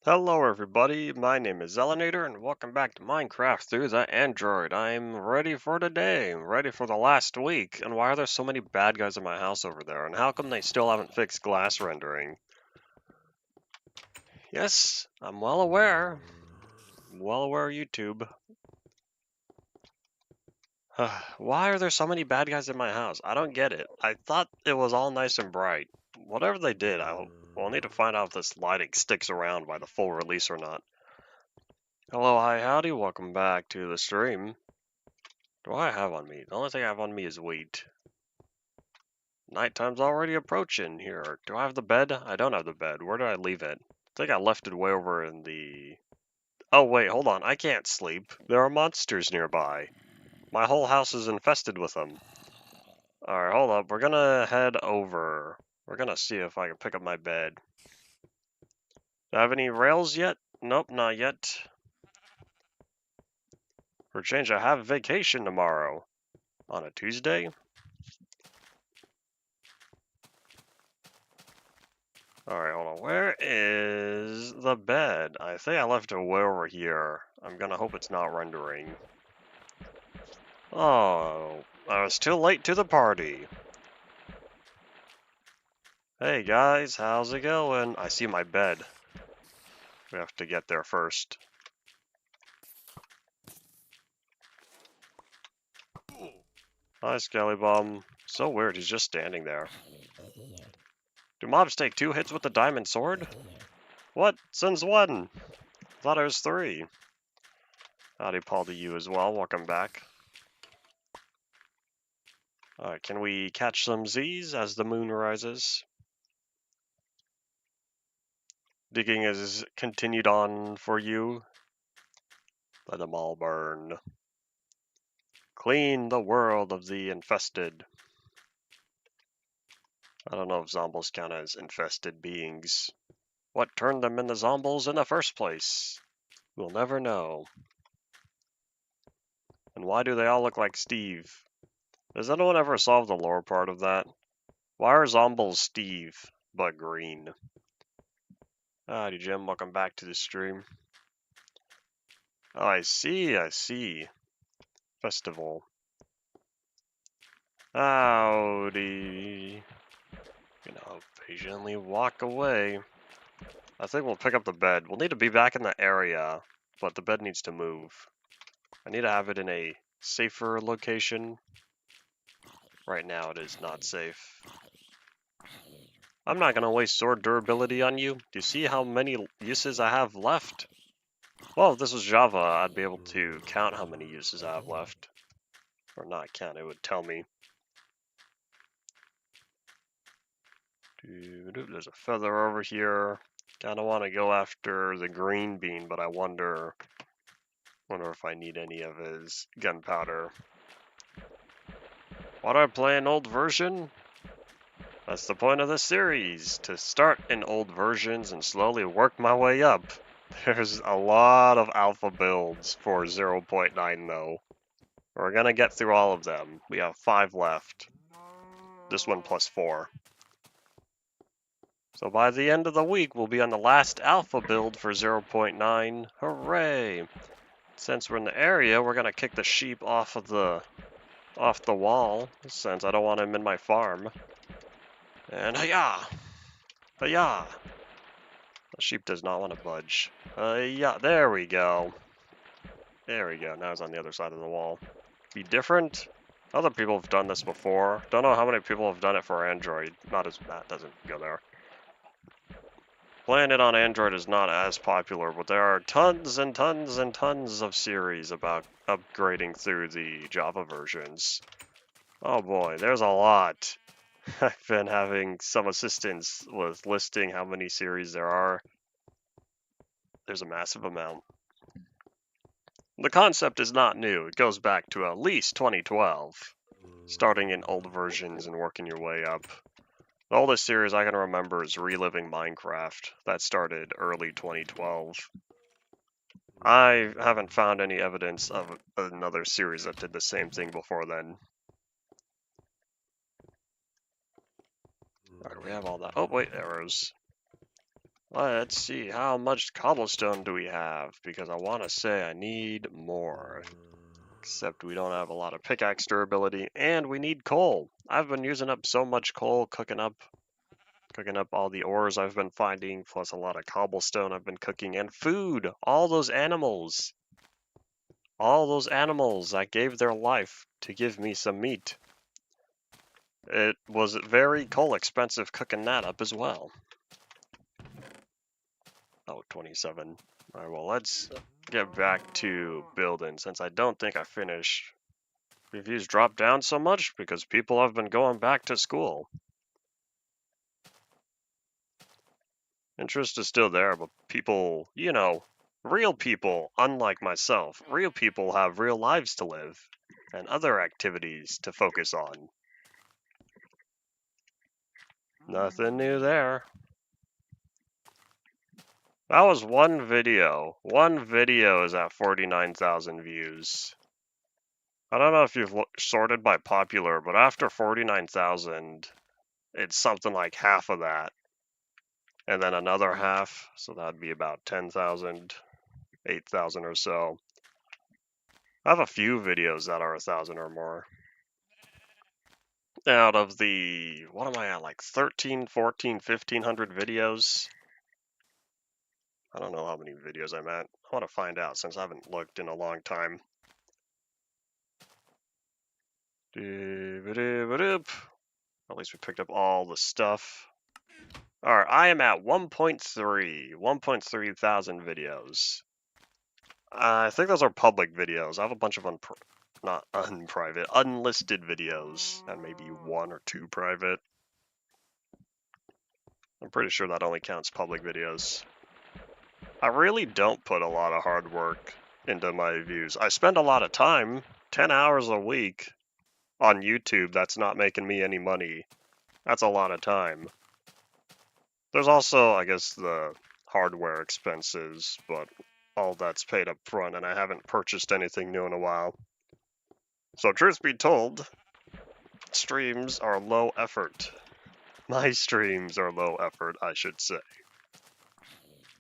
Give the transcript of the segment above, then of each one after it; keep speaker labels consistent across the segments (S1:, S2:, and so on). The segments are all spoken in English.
S1: Hello everybody, my name is Zelinator and welcome back to Minecraft through the Android. I'm ready for today, ready for the last week. And why are there so many bad guys in my house over there? And how come they still haven't fixed glass rendering? Yes, I'm well aware. Well aware, YouTube. Why are there so many bad guys in my house? I don't get it. I thought it was all nice and bright. Whatever they did, we'll need to find out if this lighting sticks around by the full release or not. Hello, hi, howdy, welcome back to the stream. What do I have on me? The only thing I have on me is wheat. Nighttime's already approaching here. Do I have the bed? I don't have the bed. Where did I leave it? I think I left it way over in the... Oh wait, hold on. I can't sleep. There are monsters nearby. My whole house is infested with them. Alright, hold up. We're gonna head over. We're gonna see if I can pick up my bed. Do I have any rails yet? Nope, not yet. For a change, I have vacation tomorrow. On a Tuesday? Alright, hold on. Where is the bed? I think I left it way over here. I'm gonna hope it's not rendering. Oh, I was too late to the party. Hey guys, how's it going? I see my bed. We have to get there first. Hi, Skelly Bomb. So weird, he's just standing there. Do mobs take 2 hits with the diamond sword? What? Since when? Thought it was 3. Howdy, Paul, to you as well. Welcome back. Alright, can we catch some Z's as the moon rises? Digging is continued on for you. Let them all burn. Clean the world of the infested. I don't know if zombies count as infested beings. What turned them into zombies in the first place? We'll never know. And why do they all look like Steve? Has anyone ever solved the lore part of that? Why are zombies Steve, but green? Howdy, Jim. Welcome back to the stream. Oh, I see. Festival. Howdy. Patiently walk away. I think we'll pick up the bed. We'll need to be back in the area, but the bed needs to move. I need to have it in a safer location. Right now it is not safe. I'm not going to waste sword durability on you. Do you see how many uses I have left? Well, if this was Java, I'd be able to count how many uses I have left. Or not count, it would tell me. There's a feather over here. Kind of want to go after the green bean, but I wonder if I need any of his gunpowder. Why do I play an old version? That's the point of this series, to start in old versions and slowly work my way up. There's a lot of alpha builds for 0.9 though. We're gonna get through all of them. We have 5 left. This one plus 4. So by the end of the week, we'll be on the last alpha build for 0.9. Hooray! Since we're in the area, we're gonna kick the sheep off the wall, since I don't want him in my farm. And hi-yah! Hi-yah! The sheep does not want to budge. Yeah, there we go. There we go, now it's on the other side of the wall. Be different? Other people have done this before. Don't know how many people have done it for Android. Not as that doesn't go there. Playing it on Android is not as popular, but there are tons and tons and tons of series about upgrading through the Java versions. Oh boy, there's a lot. I've been having some assistance with listing how many series there are. There's a massive amount. The concept is not new. It goes back to at least 2012. Starting in old versions and working your way up. The oldest series I can remember is Reliving Minecraft. That started early 2012. I haven't found any evidence of another series that did the same thing before then. Alright, we have all that. Oh, wait, arrows. Let's see, how much cobblestone do we have? Because I want to say I need more. Except we don't have a lot of pickaxe durability, and we need coal. I've been using up so much coal, cooking up all the ores I've been finding, plus a lot of cobblestone I've been cooking, and food. All those animals that gave their life to give me some meat. It was very coal expensive cooking that up as well. Oh, 27. Alright, well, let's get back to building, since I don't think I finished. Reviews dropped down so much because people have been going back to school. Interest is still there, but people, real people, unlike myself, real people have real lives to live and other activities to focus on. Nothing new there. That was one video. One video is at 49,000 views. I don't know if you've sorted by popular, but after 49,000, it's something like half of that. And then another half, so that'd be about 10,000, 8,000 or so. I have a few videos that are 1,000 or more. Out of the, what am I at, like 13, 14, 1,500 videos? I don't know how many videos I'm at. I want to find out since I haven't looked in a long time. At least we picked up all the stuff. Alright, I am at 1.3 thousand videos. I think those are public videos. I have a bunch of not unprivate, unlisted videos, and maybe 1 or 2 private. I'm pretty sure that only counts public videos. I really don't put a lot of hard work into my views. I spend a lot of time, 10 hours a week, on YouTube that's not making me any money. That's a lot of time. There's also, I guess, the hardware expenses, but all that's paid up front, and I haven't purchased anything new in a while. So truth be told, streams are low effort. My streams are low effort, I should say.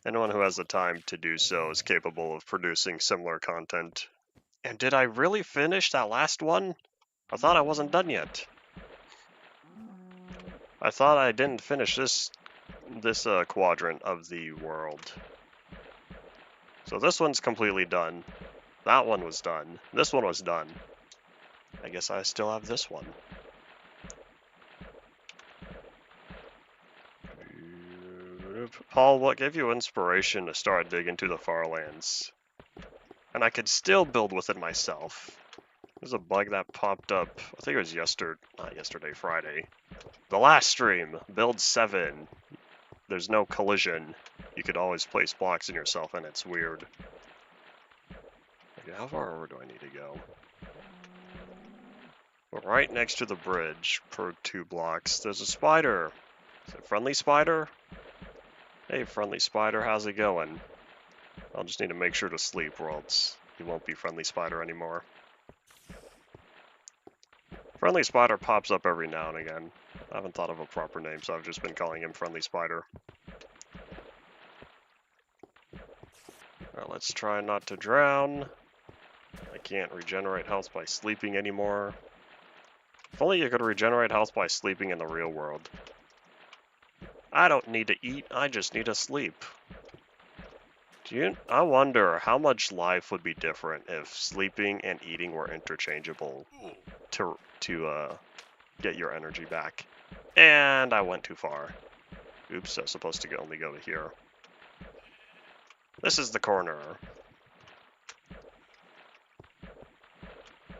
S1: Anyone who has the time to do so is capable of producing similar content. And did I really finish that last one? I thought I wasn't done yet. I thought I didn't finish this quadrant of the world. So this one's completely done. That one was done. This one was done. I guess I still have this one. Paul, what gave you inspiration to start digging to the far lands? And I could still build with it myself. There's a bug that popped up, I think it was Friday. The last stream, build 7. There's no collision. You could always place blocks in yourself, and it's weird. Okay, how far over do I need to go? We're right next to the bridge, per 2 blocks. There's a spider. Is it Friendly Spider? Hey, Friendly Spider, how's it going? I'll just need to make sure to sleep, or else he won't be Friendly Spider anymore. Friendly Spider pops up every now and again. I haven't thought of a proper name, so I've just been calling him Friendly Spider. Alright, let's try not to drown. I can't regenerate health by sleeping anymore. If only you could regenerate health by sleeping in the real world. I don't need to eat, I just need to sleep. I wonder how much life would be different if sleeping and eating were interchangeable to get your energy back. And I went too far. Oops, I was supposed to only go to here. This is the corner.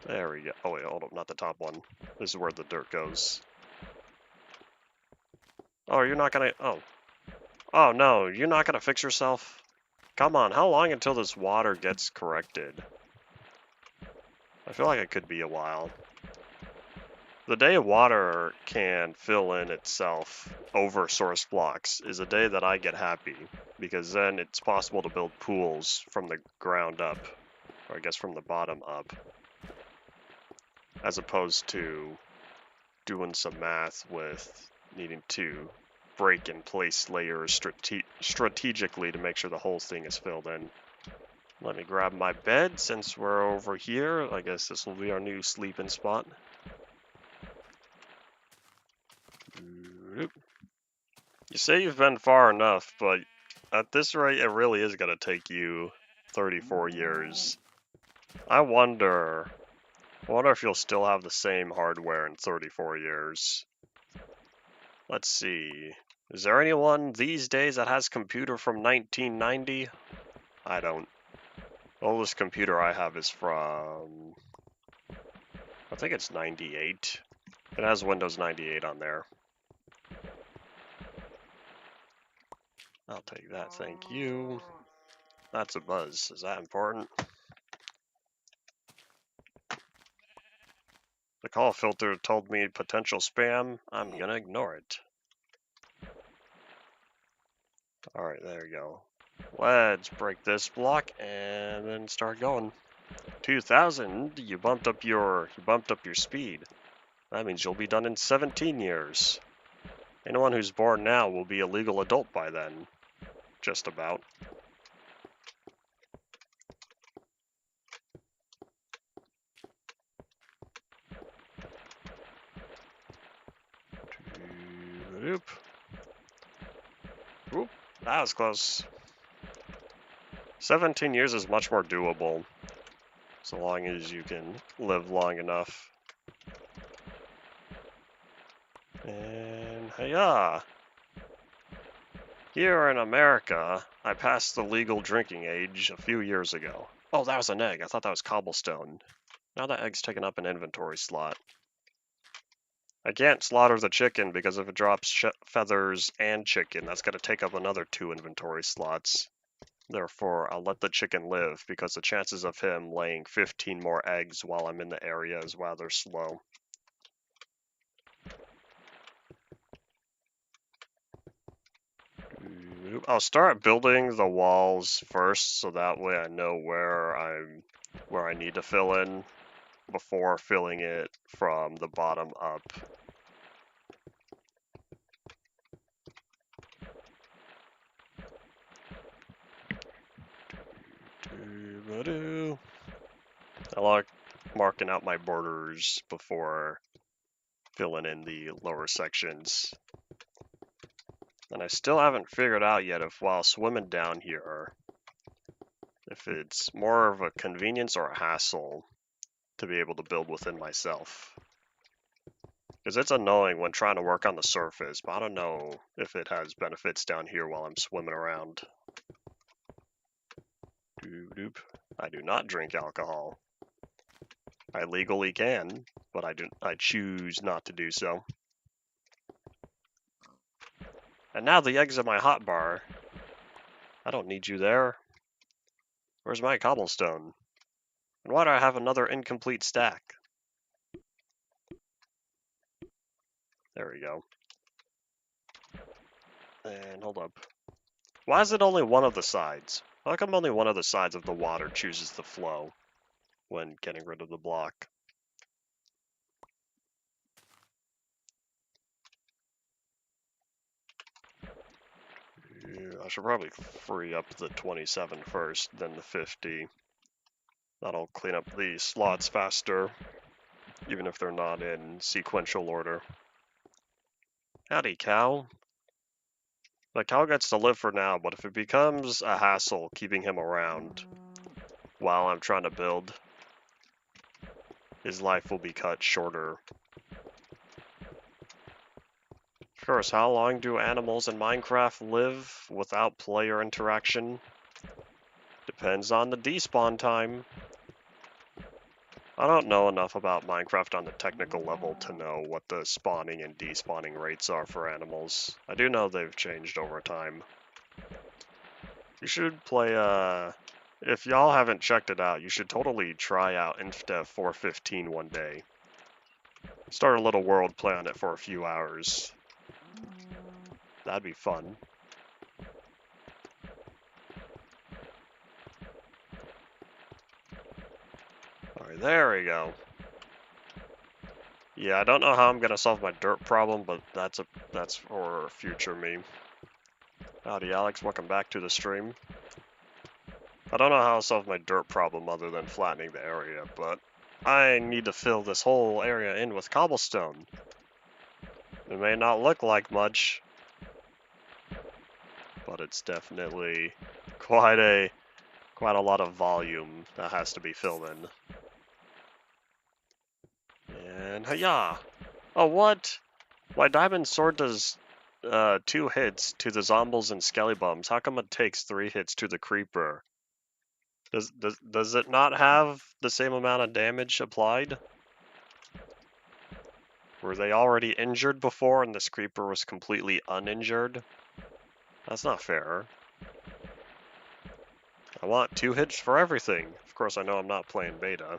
S1: There we go. Oh wait, hold up, not the top one. This is where the dirt goes. Oh, you're not gonna... Oh no, you're not gonna fix yourself? Come on, how long until this water gets corrected? I feel like it could be a while. The day water can fill in itself over source blocks is a day that I get happy, because then it's possible to build pools from the ground up, or I guess from the bottom up, as opposed to doing some math with needing to break and place layers strategically to make sure the whole thing is filled in. Let me grab my bed since we're over here. I guess this will be our new sleeping spot. You say you've been far enough, but at this rate, it really is going to take you 34 years. I wonder if you'll still have the same hardware in 34 years. Let's see. Is there anyone these days that has computer from 1990? I don't. The oldest computer I have is from, I think it's 98. It has Windows 98 on there. I'll take that, thank you. That's a buzz. Is that important? The call filter told me potential spam. I'm gonna ignore it. Alright, there you go. Let's break this block and then start going. 2000, you bumped up your speed. That means you'll be done in 17 years. Anyone who's born now will be a legal adult by then. Just about. Oop. Oop. That was close. 17 years is much more doable. So long as you can live long enough. And hiya! Here in America, I passed the legal drinking age a few years ago. Oh, that was an egg. I thought that was cobblestone. Now that egg's taken up an inventory slot. I can't slaughter the chicken because if it drops feathers and chicken, that's going to take up another 2 inventory slots. Therefore, I'll let the chicken live because the chances of him laying 15 more eggs while I'm in the area is rather slow. I'll start building the walls first so that way I know where I need to fill in before filling it from the bottom up. I like marking out my borders before filling in the lower sections. And I still haven't figured out yet if while swimming down here, if it's more of a convenience or a hassle to be able to build within myself. Because it's annoying when trying to work on the surface, but I don't know if it has benefits down here while I'm swimming around. Doop. I do not drink alcohol. I legally can, but I choose not to do so. And now the eggs in my hotbar. I don't need you there. Where's my cobblestone? And why do I have another incomplete stack? There we go. And hold up. Why is it only one of the sides? How come only one of the sides of the water chooses to flow when getting rid of the block? Yeah, I should probably free up the 27 first, then the 50. That'll clean up the slots faster, even if they're not in sequential order. Howdy, cow. The cow gets to live for now, but if it becomes a hassle keeping him around while I'm trying to build, his life will be cut shorter. Of course, how long do animals in Minecraft live without player interaction? Depends on the despawn time. I don't know enough about Minecraft on the technical level to know what the spawning and despawning rates are for animals. I do know they've changed over time. You should play, if y'all haven't checked it out, you should totally try out InfDev 4.15 one day. Start a little world, play on it for a few hours. That'd be fun. Alright, there we go. Yeah, I don't know how I'm gonna solve my dirt problem, but that's for future me. Howdy, Alex. Welcome back to the stream. I don't know how I'll solve my dirt problem other than flattening the area, but I need to fill this whole area in with cobblestone. It may not look like much, but it's definitely quite a lot of volume that has to be filled in. And hiya! Oh, what? My diamond sword does 2 hits to the zombies and skellybums. How come it takes 3 hits to the creeper? Does it not have the same amount of damage applied? Were they already injured before and this creeper was completely uninjured? That's not fair. I want 2 hits for everything. Of course, I know I'm not playing beta.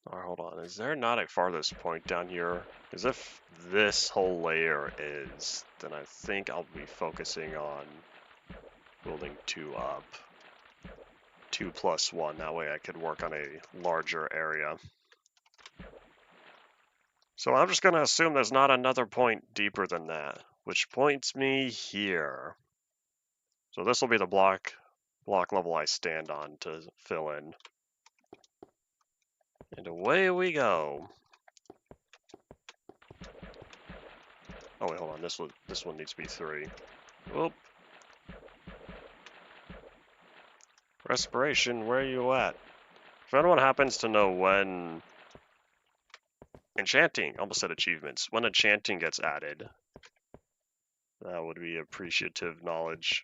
S1: Alright, hold on. Is there not a farthest point down here? Because if this whole layer is, then I think I'll be focusing on building 2 up. 2 plus 1. That way I could work on a larger area. So I'm just going to assume there's not another point deeper than that, which points me here. So this will be the block level I stand on to fill in. And away we go. Oh wait, hold on. This one needs to be 3. Oop. Respiration, where are you at? If anyone happens to know when enchanting, almost said achievements, when enchanting gets added, that would be appreciative knowledge.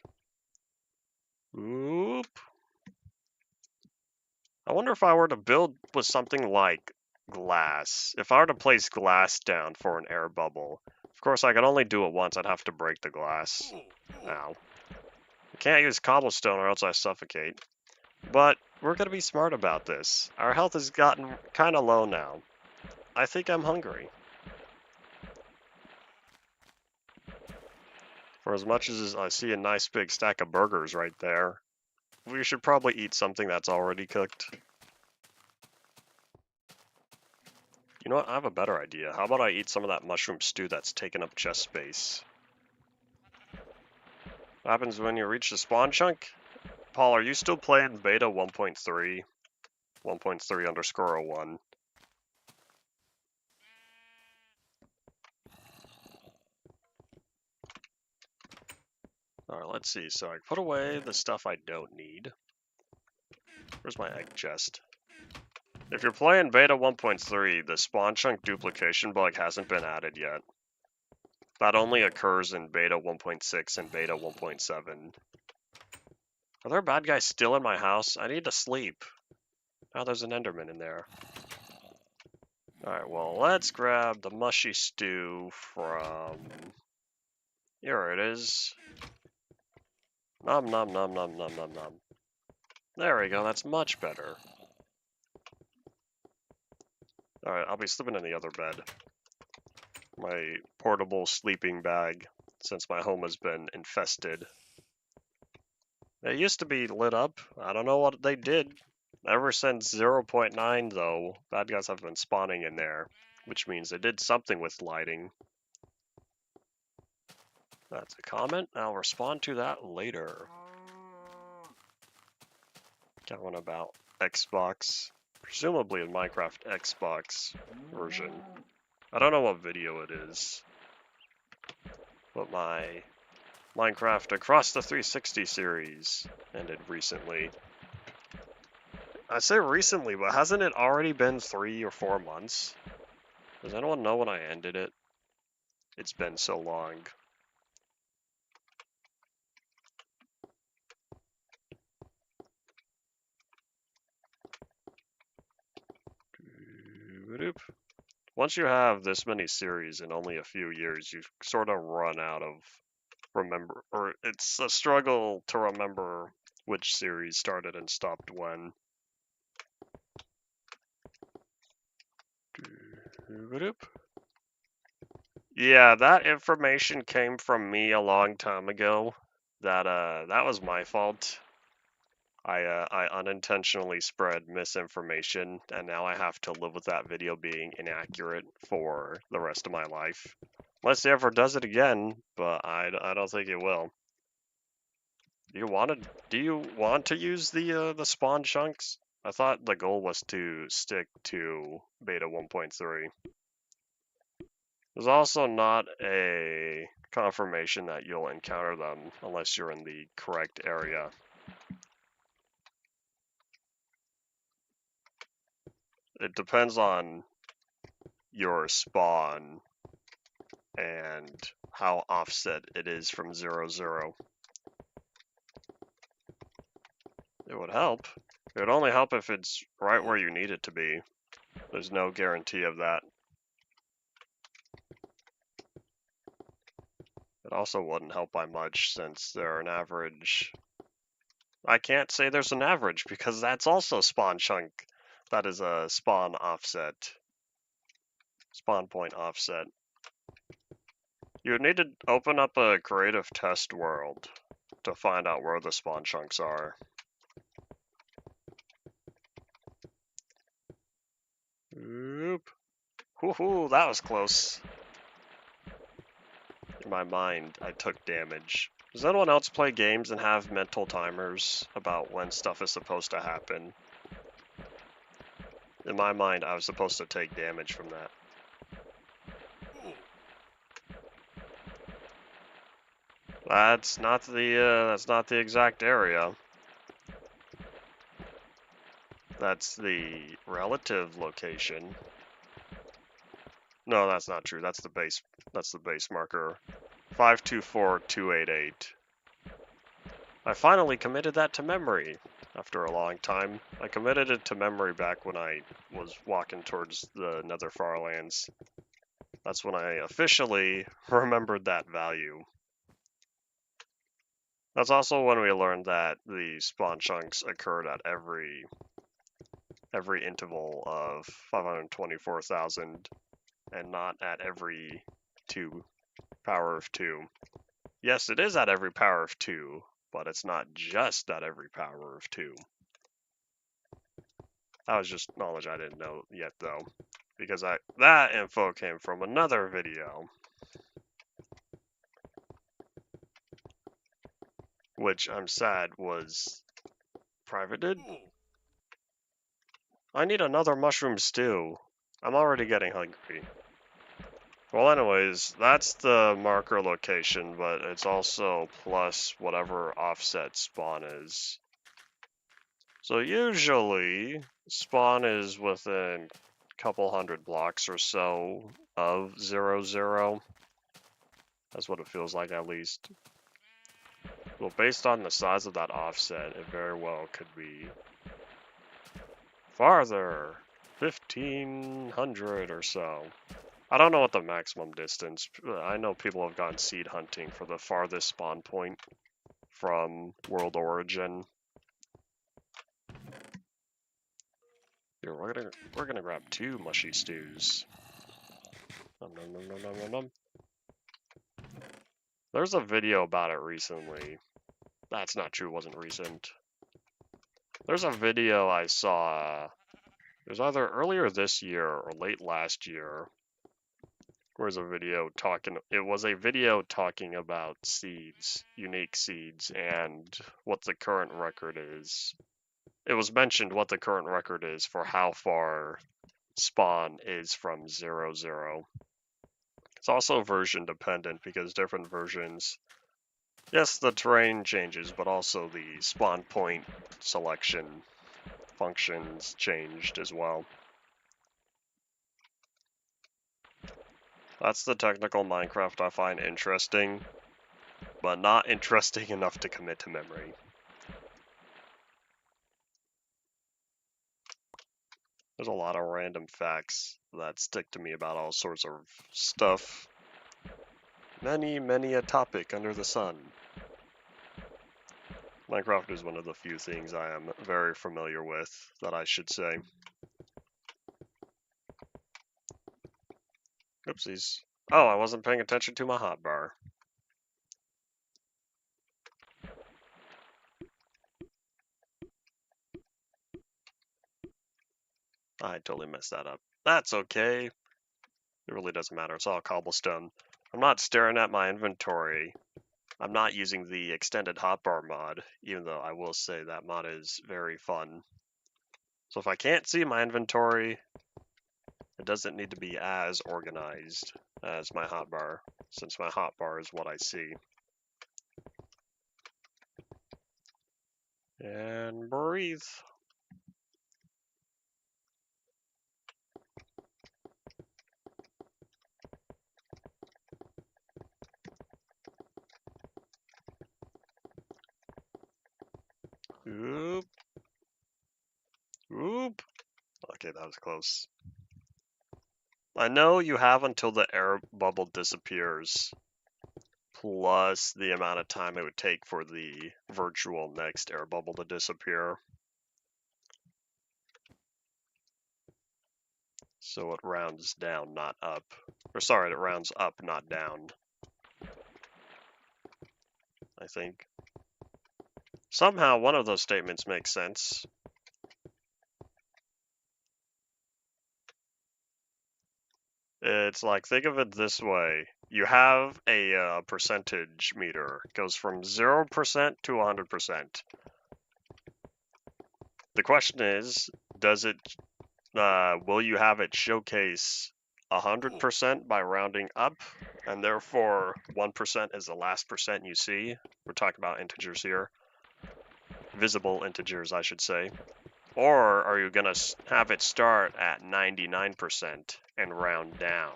S1: Oop. I wonder if I were to build with something like glass. If I were to place glass down for an air bubble, of course I could only do it once. I'd have to break the glass. Ow. I can't use cobblestone or else I suffocate. But we're going to be smart about this. Our health has gotten kind of low now. I think I'm hungry. For as much as I see a nice big stack of burgers right there, we should probably eat something that's already cooked. You know what? I have a better idea. How about I eat some of that mushroom stew that's taking up chest space? What happens when you reach the spawn chunk? Paul, are you still playing beta 1.3? 1.3_01? Alright, let's see. So I put away the stuff I don't need. Where's my egg chest? If you're playing beta 1.3, the spawn chunk duplication bug hasn't been added yet. That only occurs in beta 1.6 and beta 1.7. Are there bad guys still in my house? I need to sleep. Oh, there's an Enderman in there. Alright, well, let's grab the mushy stew from... Here it is. Nom nom nom nom nom nom nom. There we go, that's much better. Alright, I'll be sleeping in the other bed. My portable sleeping bag, since my home has been infested. It used to be lit up. I don't know what they did. Ever since 0.9, though, bad guys have been spawning in there, which means they did something with lighting. That's a comment. I'll respond to that later. Got one about Xbox. Presumably a Minecraft Xbox version. I don't know what video it is. But my Minecraft Across the 360 series ended recently. I say recently, but hasn't it already been 3 or 4 months? Does anyone know when I ended it? It's been so long. Once you have this many series in only a few years, you sort of run out of remember, or it's a struggle to remember which series started and stopped when. Yeah, that information came from me a long time ago. That was my fault. I unintentionally spread misinformation, and now I have to live with that video being inaccurate for the rest of my life. Unless he ever does it again, but I don't think it will. Do you want to use the spawn chunks? I thought the goal was to stick to beta 1.3. There's also not a confirmation that you'll encounter them unless you're in the correct area. It depends on your spawn and how offset it is from 0, 0. It would help. It would only help if it's right where you need it to be. There's no guarantee of that. It also wouldn't help by much since they're an average. I can't say there's an average because that's also spawn chunk. That is a spawn offset. Spawn point offset. You would need to open up a creative test world to find out where the spawn chunks are. Oop. Woohoo, that was close. In my mind, I took damage. Does anyone else play games and have mental timers about when stuff is supposed to happen? In my mind, I was supposed to take damage from that. That's not the exact area. That's the relative location. No, that's not true. That's the base marker. 524288. I finally committed that to memory after a long time. I committed it to memory back when I was walking towards the Nether Farlands. That's when I officially remembered that value. That's also when we learned that the spawn chunks occurred at every interval of 524,000 and not at every power of 2. Yes, it is at every power of 2, but it's not just at every power of 2. That was just knowledge I didn't know yet, though, because that info came from another video, which I'm sad was privated. I need another mushroom stew. I'm already getting hungry. Well, anyways, that's the marker location, but it's also plus whatever offset spawn is. So usually, spawn is within a couple hundred blocks or so of 0, 0. That's what it feels like, at least. Well, based on the size of that offset, it very well could be farther, 1,500 or so. I don't know what the maximum distance. I know people have gone seed hunting for the farthest spawn point from World Origin. Here, we're gonna grab 2 mushy stews. Nom, nom, nom, nom, nom, nom, nom. There's a video about it recently. That's not true, it wasn't recent. There's a video I saw, it was either earlier this year or late last year. It was a video talking about seeds, unique seeds, and what the current record is. It was mentioned what the current record is for how far spawn is from 0, 0. It's also version dependent because different versions, yes, the terrain changes, but also the spawn point selection functions changed as well. That's the technical Minecraft I find interesting, but not interesting enough to commit to memory. There's a lot of random facts that stick to me about all sorts of stuff. Many, many a topic under the sun. Minecraft is one of the few things I am very familiar with, that I should say. Oopsies. Oh, I wasn't paying attention to my hotbar. I totally messed that up. That's okay. It really doesn't matter. It's all cobblestone. I'm not staring at my inventory. I'm not using the extended hotbar mod, even though I will say that mod is very fun. So if I can't see my inventory, it doesn't need to be as organized as my hotbar, since my hotbar is what I see. And breathe. Oop. Oop. Okay, that was close. I know you have until the air bubble disappears, plus the amount of time it would take for the virtual next air bubble to disappear. So it rounds down, not up. Or sorry, it rounds up, not down. I think. Somehow one of those statements makes sense. It's like, think of it this way. You have a percentage meter. It goes from 0% to 100%. The question is, does it, will you have it showcase 100% by rounding up, and therefore 1% is the last percent you see? We're talking about integers here. Visible integers, I should say. Or are you going to have it start at 99% and round down?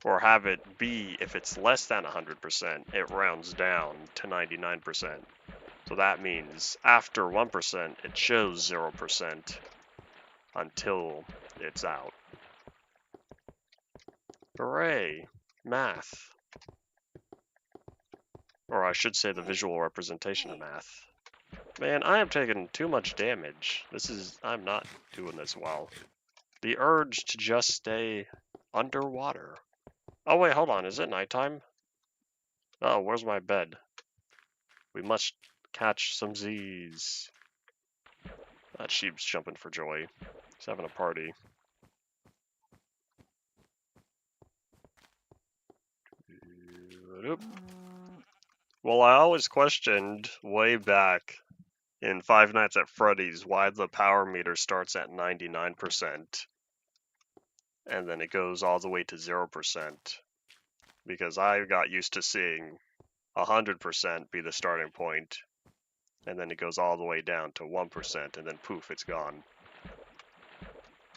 S1: Or have it be, if it's less than 100%, it rounds down to 99%. So that means after 1%, it shows 0% until it's out. Hooray! Math. Or I should say the visual representation of math. Man, I am taking too much damage. I'm not doing this well. The urge to just stay underwater. Oh wait, hold on, is it nighttime? Oh, where's my bed? We must catch some Z's. That sheep's jumping for joy. He's having a party. Well, I always questioned way back in Five Nights at Freddy's why the power meter starts at 99% and then it goes all the way to 0%. Because I got used to seeing 100% be the starting point, and then it goes all the way down to 1%, and then poof, it's gone.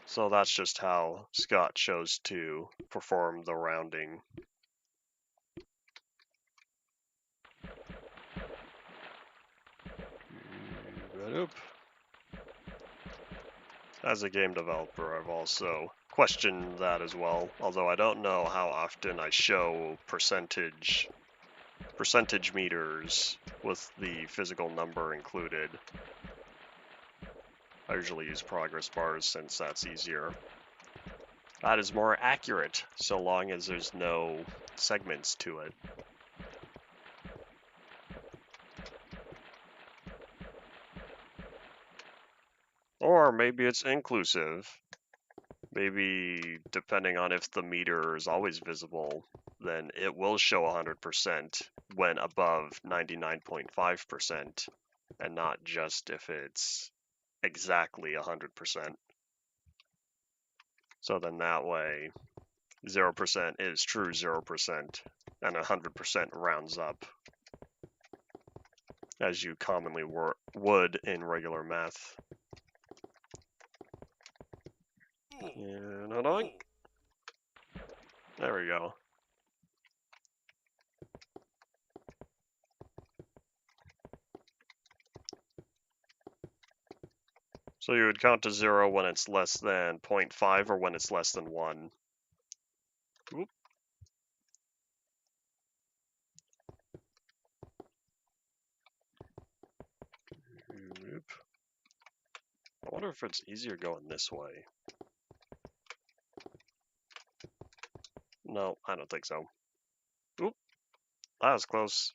S1: So that's just how Scott chose to perform the rounding. As a game developer, I've also questioned that as well, although I don't know how often I show percentage meters with the physical number included. I usually use progress bars since that's easier. That is more accurate, so long as there's no segments to it. Or maybe it's inclusive. Maybe, depending on if the meter is always visible, then it will show 100% when above 99.5%, and not just if it's exactly 100%. So then that way, 0% is true 0%, and 100% rounds up, as you commonly would in regular math. And hold on. There we go. So you would count to 0 when it's less than 0.5 or when it's less than 1. Oop. Oop. I wonder if it's easier going this way. No, I don't think so. Oop. That was close.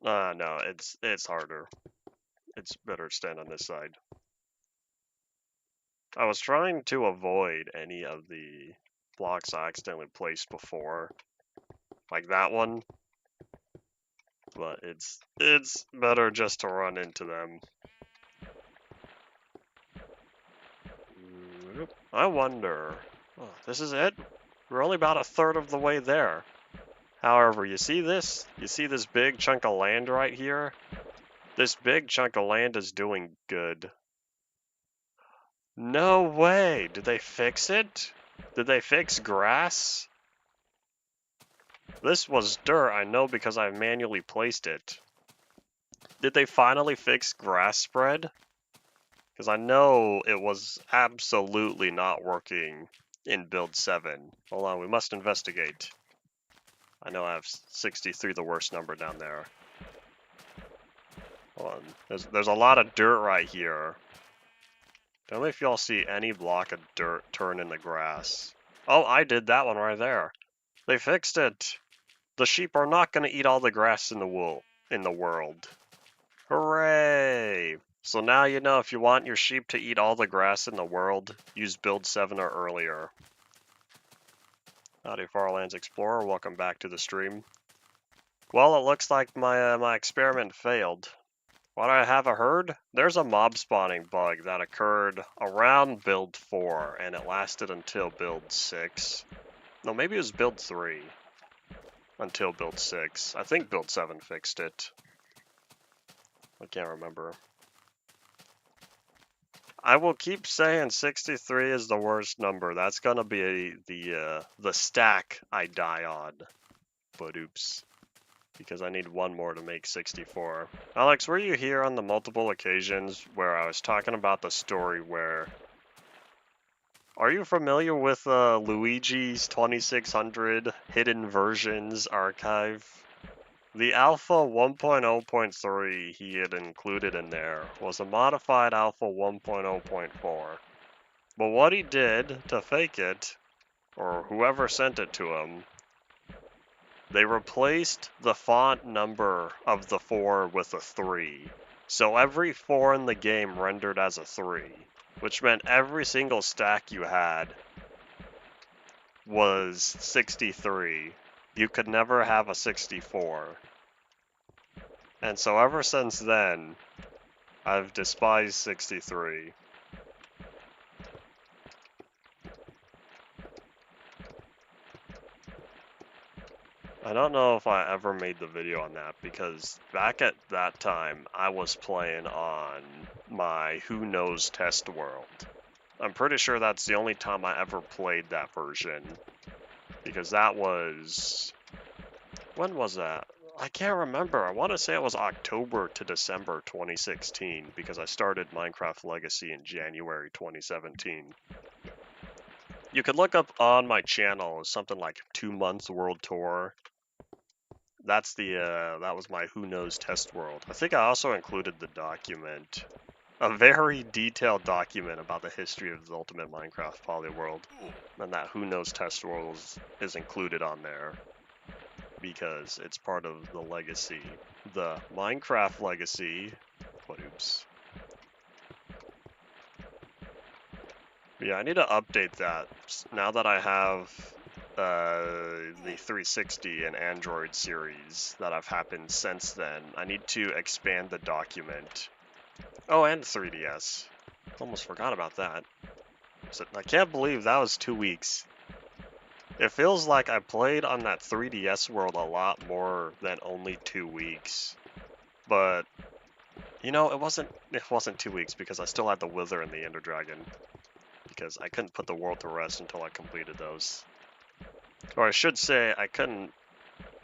S1: No, it's harder. It's better to stand on this side. I was trying to avoid any of the blocks I accidentally placed before, like that one, but it's better just to run into them. I wonder. Oh, this is it? We're only about a third of the way there. However, you see this? You see this big chunk of land right here? This big chunk of land is doing good. No way! Did they fix it? Did they fix grass? This was dirt, I know, because I manually placed it. Did they finally fix grass spread? Because I know it was absolutely not working in build 7. Hold on, we must investigate. I know I have 63, the worst number down there. Hold on. There's a lot of dirt right here. Tell me if y'all see any block of dirt turn into grass. Oh, I did that one right there. They fixed it. The sheep are not going to eat all the grass in the world. Hooray! So now you know if you want your sheep to eat all the grass in the world, use build 7 or earlier. Howdy Farlands Explorer, welcome back to the stream. Well, it looks like my experiment failed. What I have heard? There's a mob spawning bug that occurred around build 4, and it lasted until build 6. No, maybe it was build 3. Until build 6. I think build 7 fixed it. I can't remember. I will keep saying 63 is the worst number. That's gonna be the stack I die on. But oops. Because I need one more to make 64. Alex, were you here on the multiple occasions where I was talking about the story where... Are you familiar with Luigi's 2600 Hidden Versions archive? The Alpha 1.0.3 he had included in there was a modified Alpha 1.0.4. But what he did to fake it, or whoever sent it to him, they replaced the font number of the 4 with a 3. So every 4 in the game rendered as a 3, which meant every single stack you had was 63. You could never have a 64. And so ever since then, I've despised 63. I don't know if I ever made the video on that, because back at that time, I was playing on my Who Knows test world. I'm pretty sure that's the only time I ever played that version, because that was... When was that? I can't remember. I want to say it was October to December 2016, because I started Minecraft Legacy in January 2017. You could look up on my channel something like 2 months world tour. That's that was my Who Knows test world. I think I also included the document. A very detailed document about the history of the Ultimate Minecraft Polyworld. And that Who Knows test world is included on there. Because it's part of the legacy. The Minecraft legacy. But oops. Yeah, I need to update that. Now that I have the 360 and Android series that have happened since then, I need to expand the document. Oh, and 3DS. Almost forgot about that. So, I can't believe that was 2 weeks. It feels like I played on that 3DS world a lot more than only 2 weeks. But, you know, it wasn't 2 weeks because I still had the Wither and the Ender Dragon. Because I couldn't put the world to rest until I completed those. Or I should say, I couldn't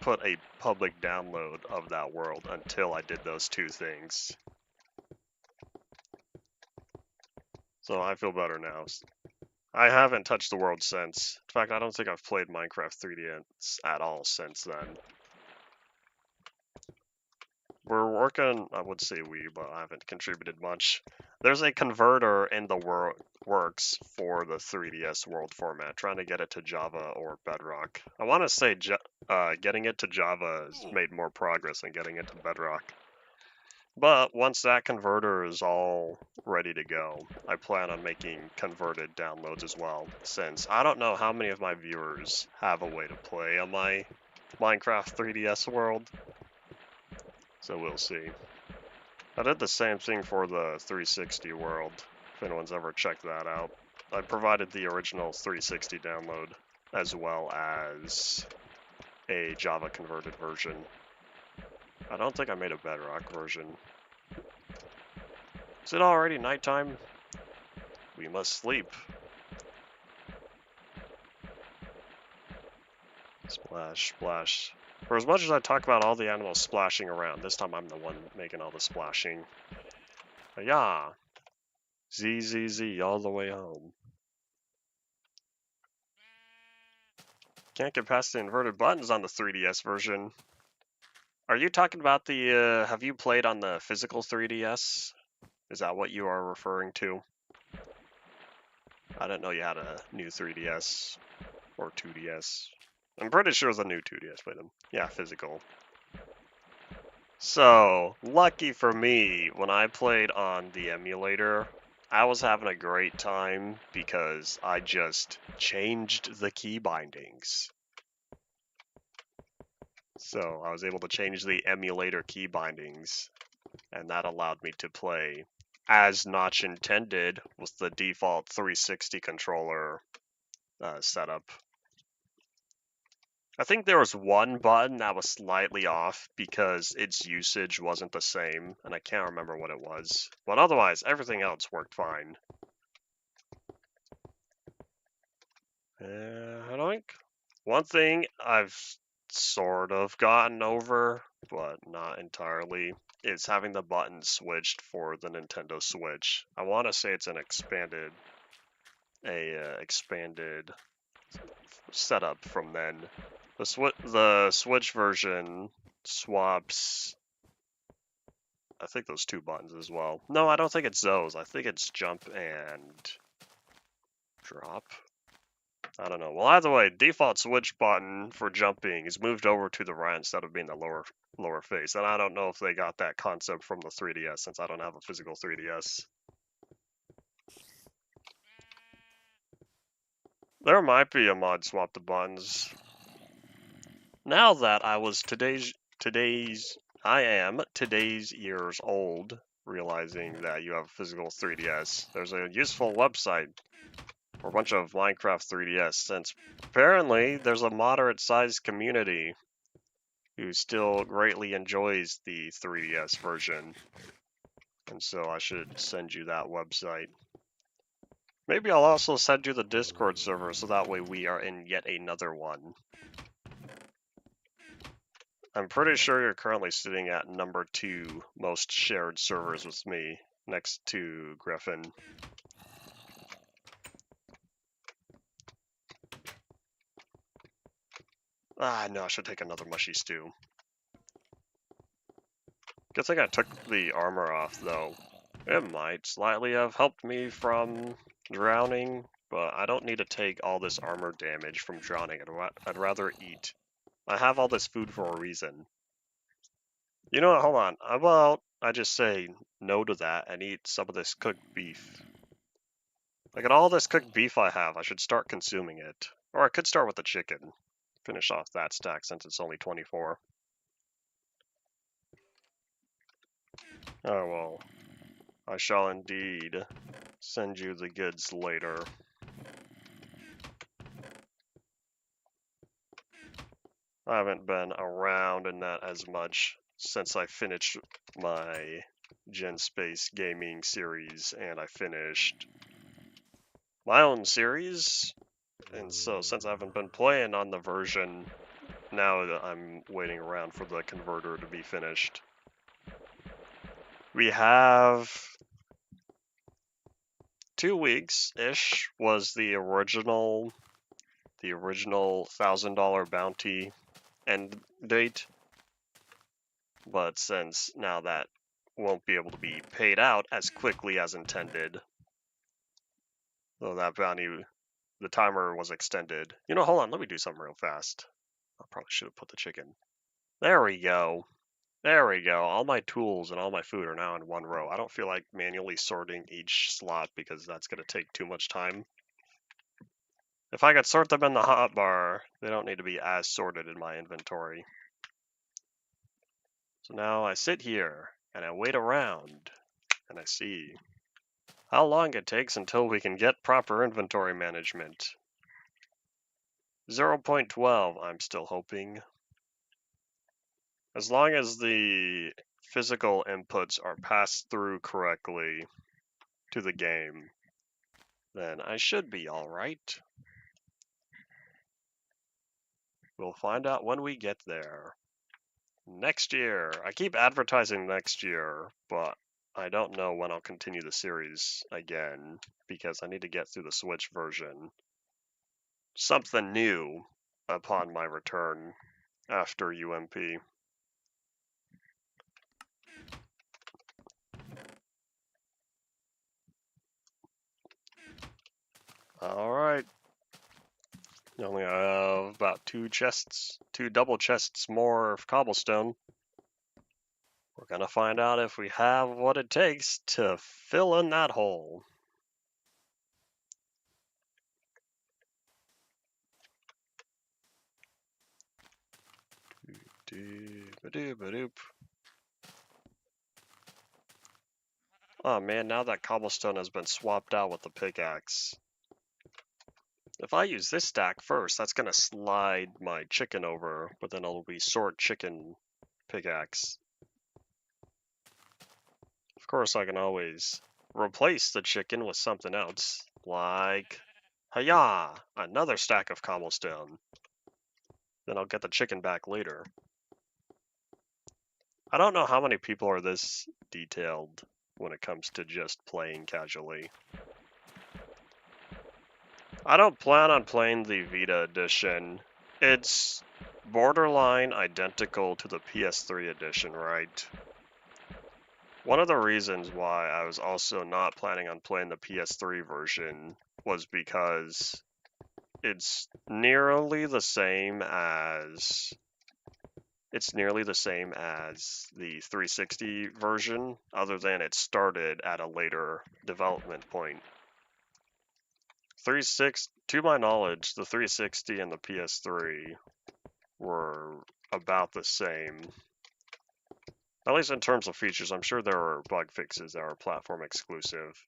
S1: put a public download of that world until I did those 2 things. So I feel better now. I haven't touched the world since. In fact, I don't think I've played Minecraft 3DS at all since then. we're working, I would say we, but I haven't contributed much. There's a converter in the works for the 3DS world format, trying to get it to Java or Bedrock. I want to say getting it to Java has made more progress than getting it to Bedrock. But once that converter is all ready to go, I plan on making converted downloads as well, since I don't know how many of my viewers have a way to play on my Minecraft 3DS world. So we'll see. I did the same thing for the 360 world, if anyone's ever checked that out. I provided the original 360 download, as well as a Java converted version. I don't think I made a Bedrock version. Is it already nighttime? We must sleep. Splash, splash. For as much as I talk about all the animals splashing around, this time I'm the one making all the splashing. Yeah. Z, all the way home. Can't get past the inverted buttons on the 3DS version. Are you talking about the, have you played on the physical 3DS? Is that what you are referring to? I didn't know you had a new 3DS or 2DS. I'm pretty sure it was a new 2DS, but yeah, physical. So, lucky for me, when I played on the emulator, I was having a great time because I just changed the key bindings. So, I was able to change the emulator key bindings, and that allowed me to play as Notch intended with the default 360 controller setup. I think there was one button that was slightly off because its usage wasn't the same, and I can't remember what it was. But otherwise, everything else worked fine. I think one thing I've sort of gotten over, but not entirely, is having the button switched for the Nintendo Switch. I want to say it's an expanded setup from then. The Switch version swaps, I think, those two buttons as well. No, I don't think it's those. I think it's jump and drop. I don't know. Well, either way, default Switch button for jumping is moved over to the right instead of being the lower face. And I don't know if they got that concept from the 3DS, since I don't have a physical 3DS. There might be a mod swap the buttons. Now that I am today's years old, realizing that you have a physical 3DS, there's a useful website for a bunch of Minecraft 3DS, since apparently there's a moderate-sized community who still greatly enjoys the 3DS version. And so I should send you that website. Maybe I'll also send you the Discord server so that way we are in yet another one. I'm pretty sure you're currently sitting at number 2 most shared servers with me, next to Griffin. Ah, no, I should take another mushy stew. Good thing I took the armor off, though. It might slightly have helped me from drowning, but I don't need to take all this armor damage from drowning. I'd rather eat. I have all this food for a reason. You know what, hold on. How about I just say no to that and eat some of this cooked beef? Look at all this cooked beef I have. I should start consuming it. Or I could start with the chicken. Finish off that stack since it's only 24. Oh well. I shall indeed send you the goods later. I haven't been around in that as much since I finished my Gen Space gaming series and I finished my own series. And so since I haven't been playing on the version, now I'm waiting around for the converter to be finished. We have 2 weeks-ish was the original $1,000 bounty end date. but since now that won't be able to be paid out as quickly as intended, though that bounty, the timer was extended. You know, hold on, let me do something real fast. I probably should have put the chicken. There we go. There we go. All my tools and all my food are now in one row. I don't feel like manually sorting each slot because that's going to take too much time. If I could sort them in the hotbar, they don't need to be as sorted in my inventory. So now I sit here and I wait around and I see how long it takes until we can get proper inventory management. 0.12, I'm still hoping. As long as the physical inputs are passed through correctly to the game, then I should be alright. We'll find out when we get there. Next year. I keep advertising next year, but I don't know when I'll continue the series again, because I need to get through the Switch version. Something new upon my return after UMP. Alright. Only have about two double chests more of cobblestone. We're gonna find out if we have what it takes to fill in that hole. Oh man, now that cobblestone has been swapped out with the pickaxe. If I use this stack first, that's gonna slide my chicken over, but then it'll be sword chicken pickaxe. Of course, I can always replace the chicken with something else, like, hiya, another stack of cobblestone. Then I'll get the chicken back later. I don't know how many people are this detailed when it comes to just playing casually. I don't plan on playing the Vita edition. It's borderline identical to the PS3 edition, right? One of the reasons why I was also not planning on playing the PS3 version was because it's nearly the same as the 360 version, other than it started at a later development point. To my knowledge, the 360 and the PS3 were about the same. At least in terms of features. I'm sure there were bug fixes that were platform exclusive.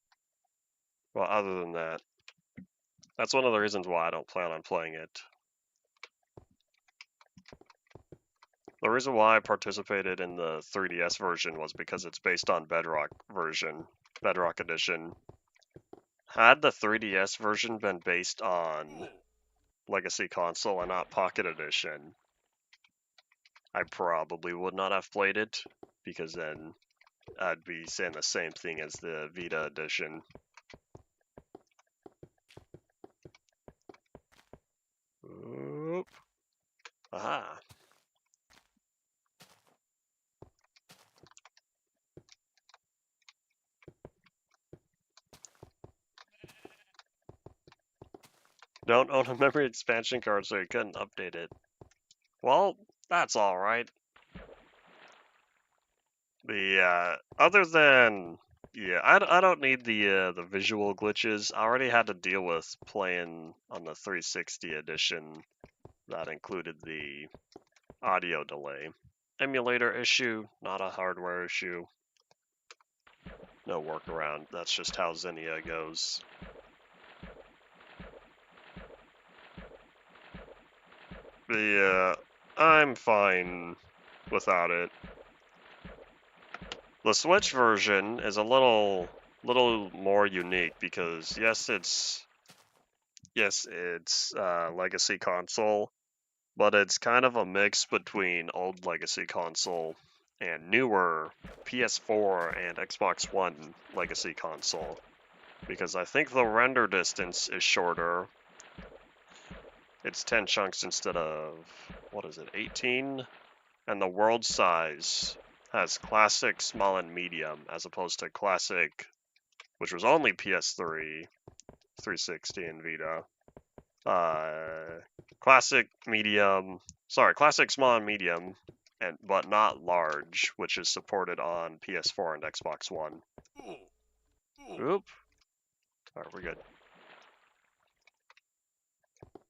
S1: Well, other than that, that's one of the reasons why I don't plan on playing it. The reason why I participated in the 3DS version was because it's based on Bedrock Edition. Had the 3DS version been based on Legacy Console and not Pocket Edition, I probably would not have played it, because then I'd be saying the same thing as the Vita Edition. Oop. Aha. Don't own a memory expansion card, so you couldn't update it. Well, that's alright. Other than, I don't need the visual glitches. I already had to deal with playing on the 360 edition that included the audio delay. Emulator issue, not a hardware issue. No workaround, that's just how Xenia goes. I'm fine without it. The Switch version is a little more unique because yes, it's Legacy Console, but it's kind of a mix between old Legacy Console and newer PS4 and Xbox One Legacy Console, because I think the render distance is shorter. It's 10 chunks instead of, what is it, 18? and the world size has classic, small, and medium, as opposed to classic, which was only PS3, 360, and Vita. Classic, small, and medium, but not large, which is supported on PS4 and Xbox One. Oop. Alright, we're good.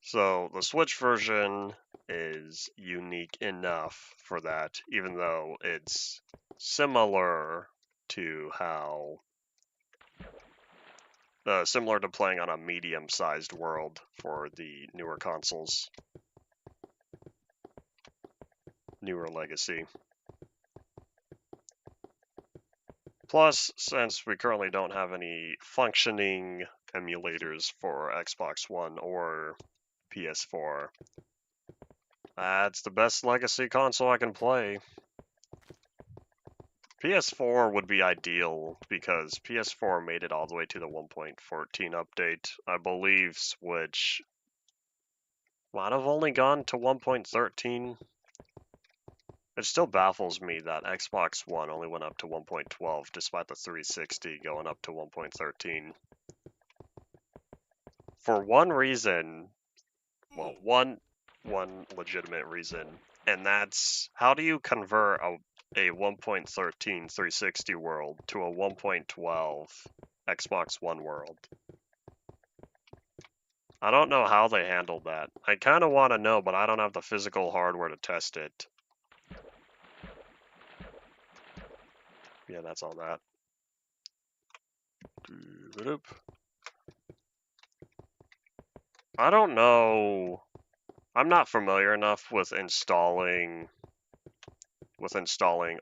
S1: So the Switch version is unique enough for that, even though it's similar to similar to playing on a medium-sized world for the newer consoles, newer legacy. Plus, since we currently don't have any functioning emulators for Xbox One or PS4, that's the best legacy console I can play. PS4 would be ideal because PS4 made it all the way to the 1.14 update. I believe Switch might have only gone to 1.13. It still baffles me that Xbox One only went up to 1.12 despite the 360 going up to 1.13. For one reason, well, one legitimate reason, and that's how do you convert a 1.13 360 world to a 1.12 Xbox One world? I don't know how they handled that. I kind of want to know, but I don't have the physical hardware to test it. Yeah, that's all that. I don't know. I'm not familiar enough with installing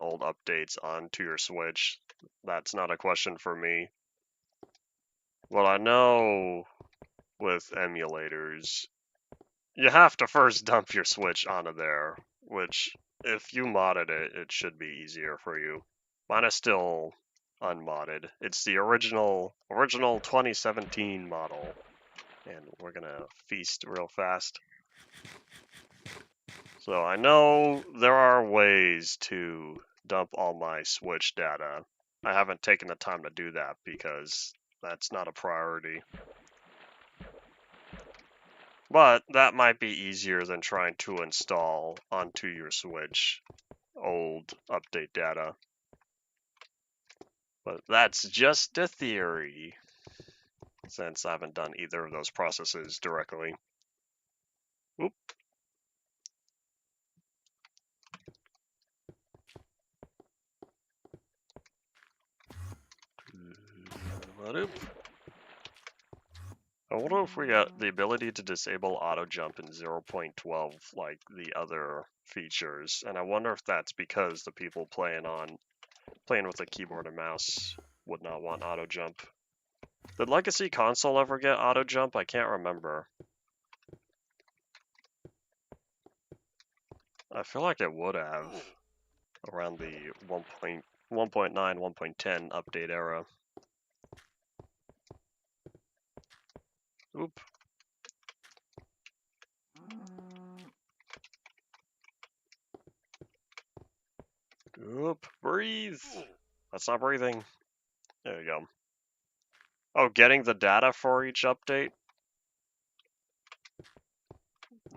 S1: old updates onto your Switch. That's not a question for me. Well, I know with emulators, you have to first dump your Switch onto there, which if you modded it, it should be easier for you. Mine is still unmodded. It's the original 2017 model. And we're gonna feast real fast. So I know there are ways to dump all my Switch data. I haven't taken the time to do that because that's not a priority. But that might be easier than trying to install onto your Switch old update data. But that's just a theory, since I haven't done either of those processes directly. Oop. I wonder if we got the ability to disable auto jump in 0.12 like the other features, and I wonder if that's because the people playing with a keyboard and mouse would not want auto jump. Did Legacy Console ever get auto jump? I can't remember. I feel like it would have around the 1.9, 1.10 update era. Oop. Oop. Breathe. That's not breathing. There you go. Oh, getting the data for each update?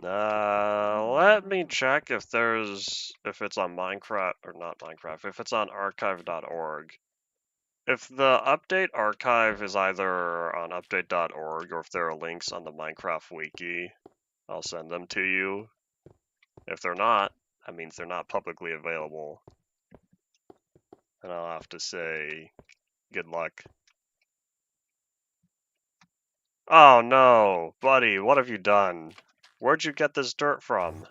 S1: Let me check if it's on Minecraft, or not Minecraft, if it's on archive.org. If the update archive is either on update.org or if there are links on the Minecraft wiki, I'll send them to you. If they're not, that means they're not publicly available. And I'll have to say, good luck. Oh no, buddy, what have you done? Where'd you get this dirt from?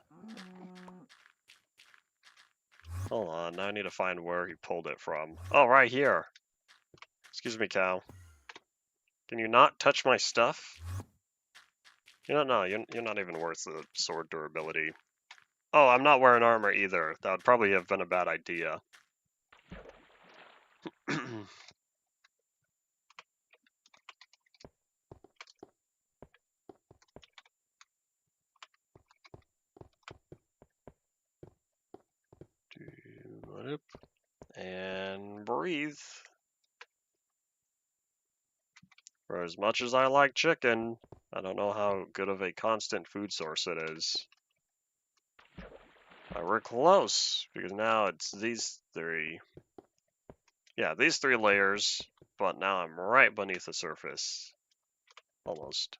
S1: Hold on, now I need to find where he pulled it from. Oh, right here. Excuse me, cow. Can you not touch my stuff? You're not even worth the sword durability. Oh, I'm not wearing armor either. That would probably have been a bad idea. For as much as I like chicken, I don't know how good of a constant food source it is. We're close, because now it's these three. Yeah, these three layers, but now I'm right beneath the surface. Almost.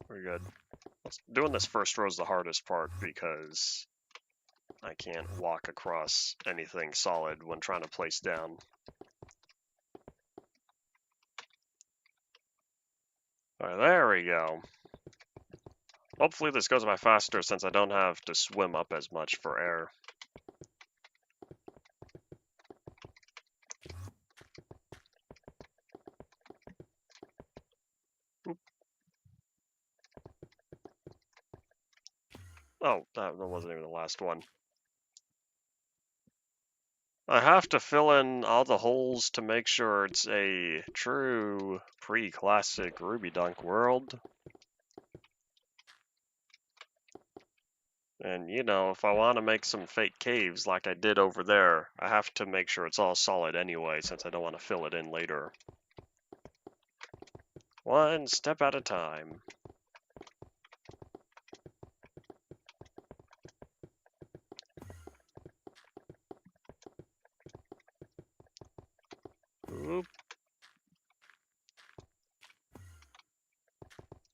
S1: We're good. Doing this first row is the hardest part because I can't walk across anything solid when trying to place down. Alright, there we go. Hopefully this goes by faster since I don't have to swim up as much for air. Oop. Oh, that wasn't even the last one. I have to fill in all the holes to make sure it's a true pre-classic Ruby Dunk world. And, you know, if I want to make some fake caves like I did over there, I have to make sure it's all solid anyway, since I don't want to fill it in later. One step at a time. Oop.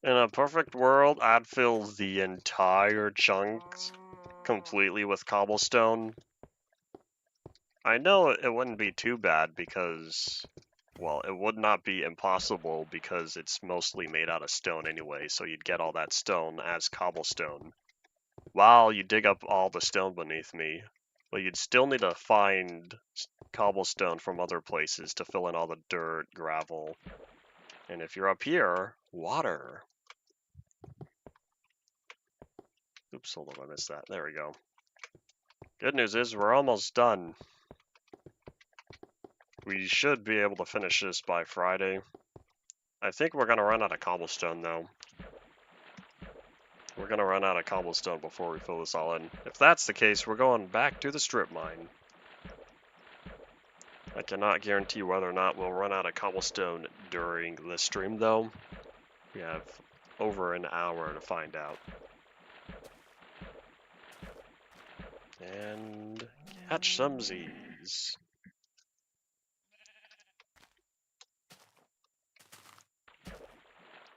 S1: In a perfect world, I'd fill the entire chunks completely with cobblestone. I know it wouldn't be too bad because, well, it would not be impossible because it's mostly made out of stone anyway, so you'd get all that stone as cobblestone. While you dig up all the stone beneath me, but you'd still need to find cobblestone from other places to fill in all the dirt, gravel, and if you're up here, water. Oops, hold on, I missed that. There we go. Good news is we're almost done. We should be able to finish this by Friday. I think we're going to run out of cobblestone, though. We're going to run out of cobblestone before we fill this all in. If that's the case, we're going back to the strip mine. I cannot guarantee whether or not we'll run out of cobblestone during this stream, though. We have over an hour to find out. And catch some Z's.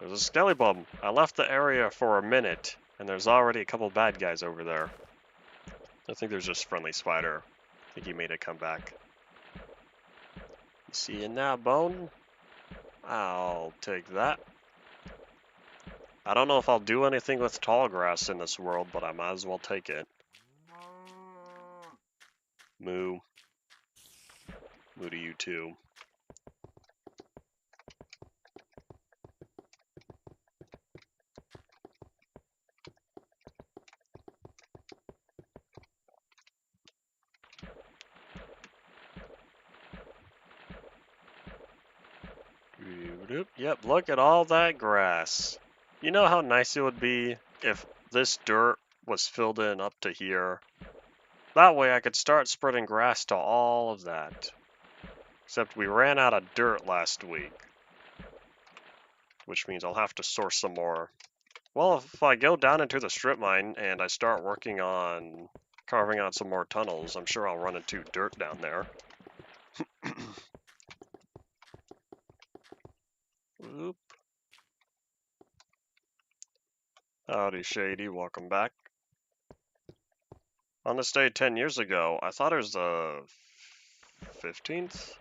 S1: There's a skelly bum. I left the area for a minute, and there's already a couple bad guys over there. I think there's just friendly spider. I think he made it come back. You seeing that bone? I'll take that. I don't know if I'll do anything with tall grass in this world, but I might as well take it. Moo. Moo to you too. Yep, look at all that grass. You know how nice it would be if this dirt was filled in up to here? That way I could start spreading grass to all of that. Except we ran out of dirt last week. Which means I'll have to source some more. Well, if I go down into the strip mine and I start working on carving out some more tunnels, I'm sure I'll run into dirt down there. Oop. Howdy, Shady. Welcome back. On this day 10 years ago, I thought it was the 15th?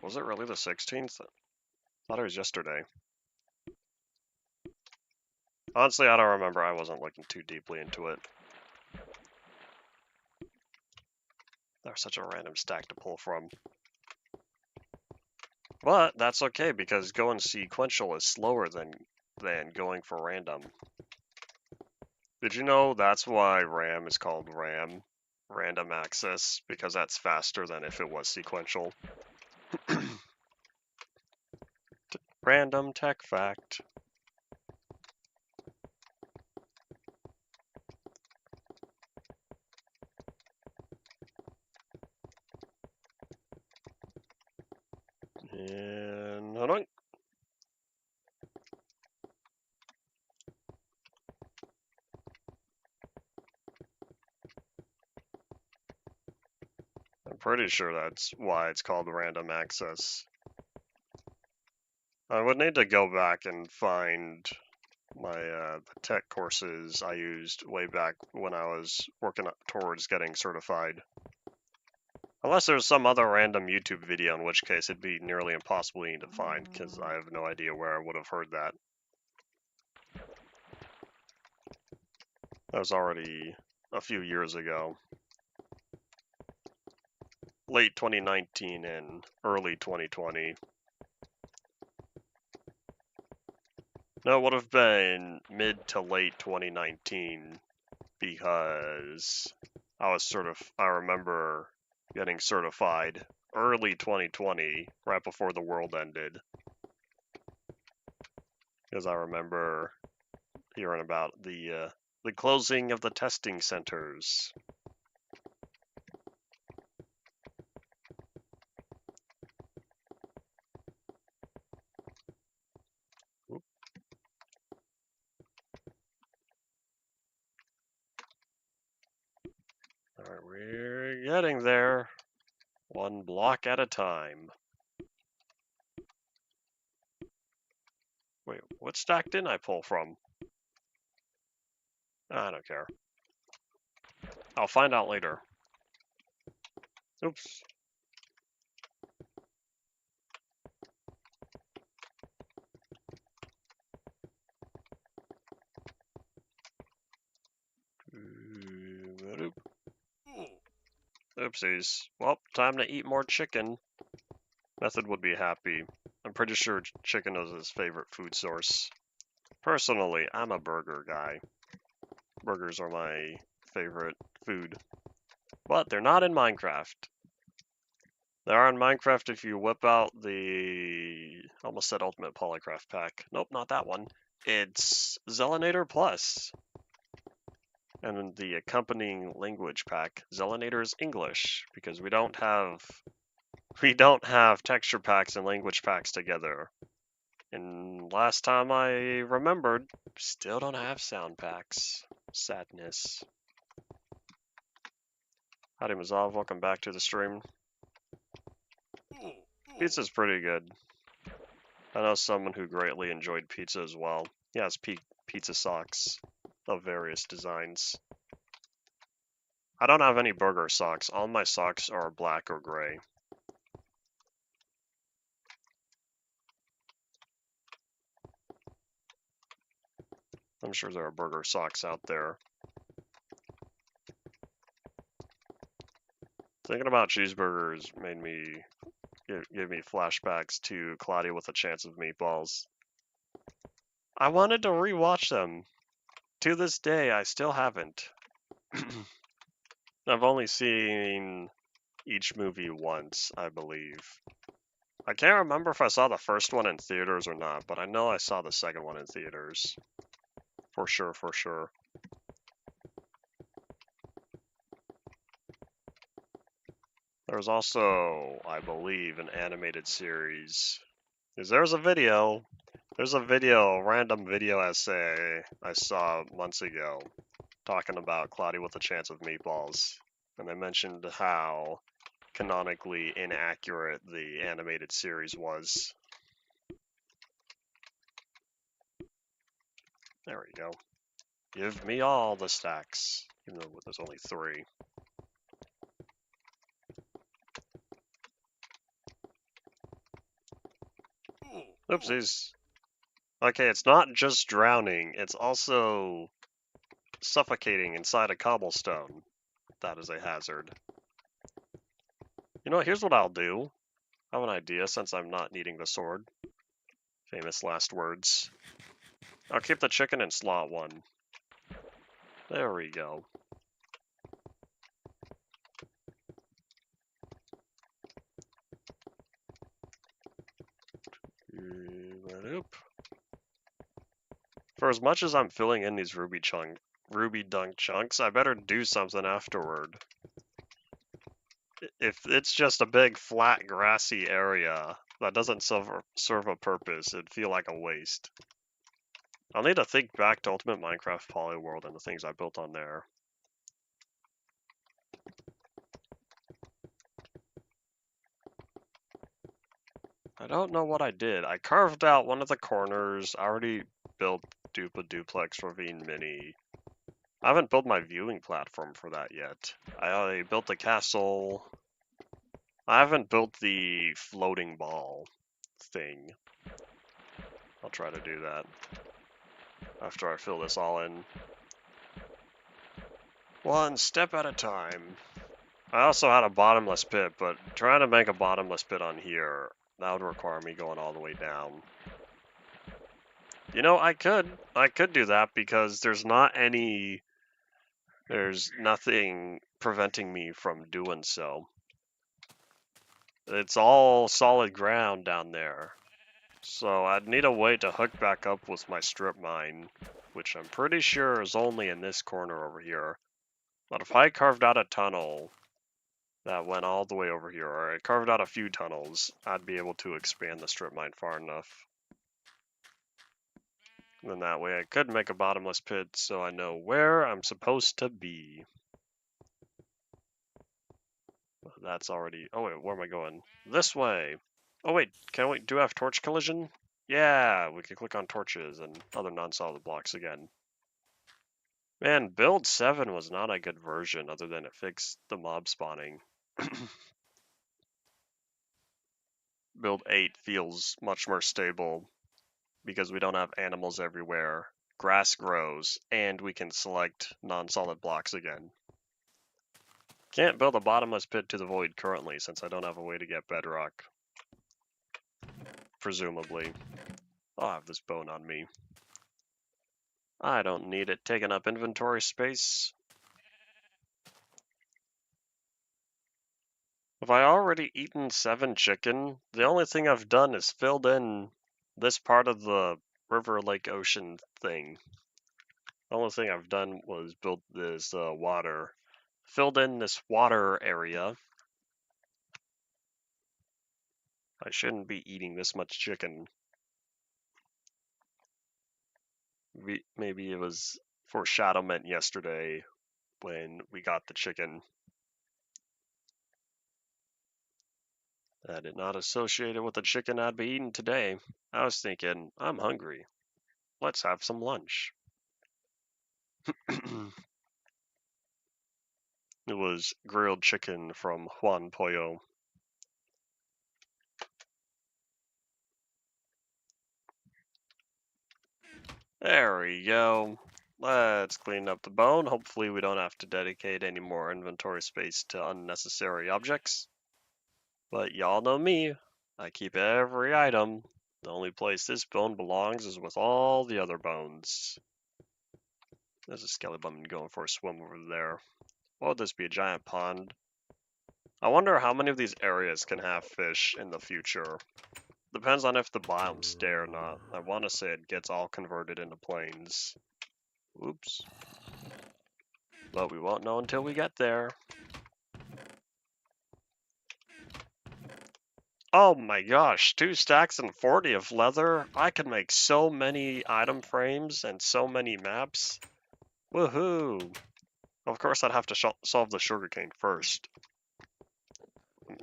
S1: Was it really the 16th? I thought it was yesterday. Honestly, I don't remember. I wasn't looking too deeply into it. There's such a random stack to pull from. But that's okay because going sequential is slower than going for random. Did you know that's why RAM is called RAM? Random access, because that's faster than if it was sequential. Random tech fact. And hold on. I'm pretty sure that's why it's called random access. I would need to go back and find my tech courses I used way back when I was working towards getting certified. Unless there's some other random YouTube video, in which case it'd be nearly impossible to find, because I have no idea where I would have heard that. That was already a few years ago. Late 2019 and early 2020. No, it would have been mid to late 2019 because I remember getting certified early 2020, right before the world ended. Because I remember hearing about the closing of the testing centers. Alright, we're getting there. One block at a time. Wait, what stack didn't I pull from? I don't care. I'll find out later. Oops. Oopsies. Well, time to eat more chicken. Method would be happy. I'm pretty sure chicken is his favorite food source. Personally, I'm a burger guy. Burgers are my favorite food. But they're not in Minecraft. They are in Minecraft if you whip out the... almost said Ultimate Polycraft Pack. Nope, not that one. It's Zelinator Plus. And then the accompanying language pack, Zelinator's English, because we don't have texture packs and language packs together. And last time I remembered, still don't have sound packs. Sadness. Howdy Mazov, welcome back to the stream. Pizza's pretty good. I know someone who greatly enjoyed pizza as well. He has pizza socks of various designs. I don't have any burger socks. All my socks are black or gray. I'm sure there are burger socks out there. Thinking about cheeseburgers made me give me flashbacks to Cloudy with a Chance of Meatballs. I wanted to rewatch them. To this day, I still haven't. I've only seen each movie once, I believe. I can't remember if I saw the first one in theaters or not, but I know I saw the second one in theaters. For sure, for sure. There's also, I believe, an animated series. There's a random video essay I saw months ago talking about Cloudy with a Chance of Meatballs. And they mentioned how canonically inaccurate the animated series was. There we go. Give me all the stacks, even though there's only 3. Oopsies. Okay, it's not just drowning, it's also suffocating inside a cobblestone. That is a hazard. You know, here's what I'll do. I have an idea since I'm not needing the sword. Famous last words. I'll keep the chicken in slot 1. There we go. For as much as I'm filling in these ruby dunk chunks, I better do something afterward. If it's just a big flat grassy area, that doesn't serve a purpose. It'd feel like a waste. I'll need to think back to Ultimate Minecraft Polyworld and the things I built on there. I don't know what I did. I carved out one of the corners. I already built Duplex Ravine Mini. I haven't built my viewing platform for that yet. I built the castle. I haven't built the floating ball thing. I'll try to do that after I fill this all in. One step at a time. I also had a bottomless pit, but trying to make a bottomless pit on here, that would require me going all the way down. You know, I could do that because there's nothing preventing me from doing so. It's all solid ground down there. So I'd need a way to hook back up with my strip mine, which I'm pretty sure is only in this corner over here. But if I carved out a tunnel that went all the way over here, or I carved out a few tunnels, I'd be able to expand the strip mine far enough. And then that way I could make a bottomless pit so I know where I'm supposed to be. That's already... Oh wait, where am I going? This way! Oh wait, do I have torch collision? Yeah, we can click on torches and other non-solid blocks again. Man, build 7 was not a good version other than it fixed the mob spawning. Build 8 feels much more stable because we don't have animals everywhere, grass grows, and we can select non-solid blocks again. Can't build a bottomless pit to the void currently since I don't have a way to get bedrock. Presumably. I'll have this bone on me. I don't need it taking up inventory space. Have I already eaten 7 chicken? The only thing I've done is filled in this part of the river, lake, ocean thing. The only thing I've done was build this water. Filled in this water area. I shouldn't be eating this much chicken. Maybe it was foreshadowment yesterday when we got the chicken. I did not associate it with the chicken I'd be eating today. I was thinking, I'm hungry. Let's have some lunch. It was grilled chicken from Juan Pollo. There we go. Let's clean up the bone. Hopefully we don't have to dedicate any more inventory space to unnecessary objects. But y'all know me. I keep every item. The only place this bone belongs is with all the other bones. There's a skeleton going for a swim over there. What would this be, a giant pond? I wonder how many of these areas can have fish in the future. Depends on if the biomes stay or not. I want to say it gets all converted into plains. Oops. But we won't know until we get there. Oh my gosh, 2 stacks and 40 of leather? I could make so many item frames and so many maps. Woohoo! Of course I'd have to solve the sugarcane first.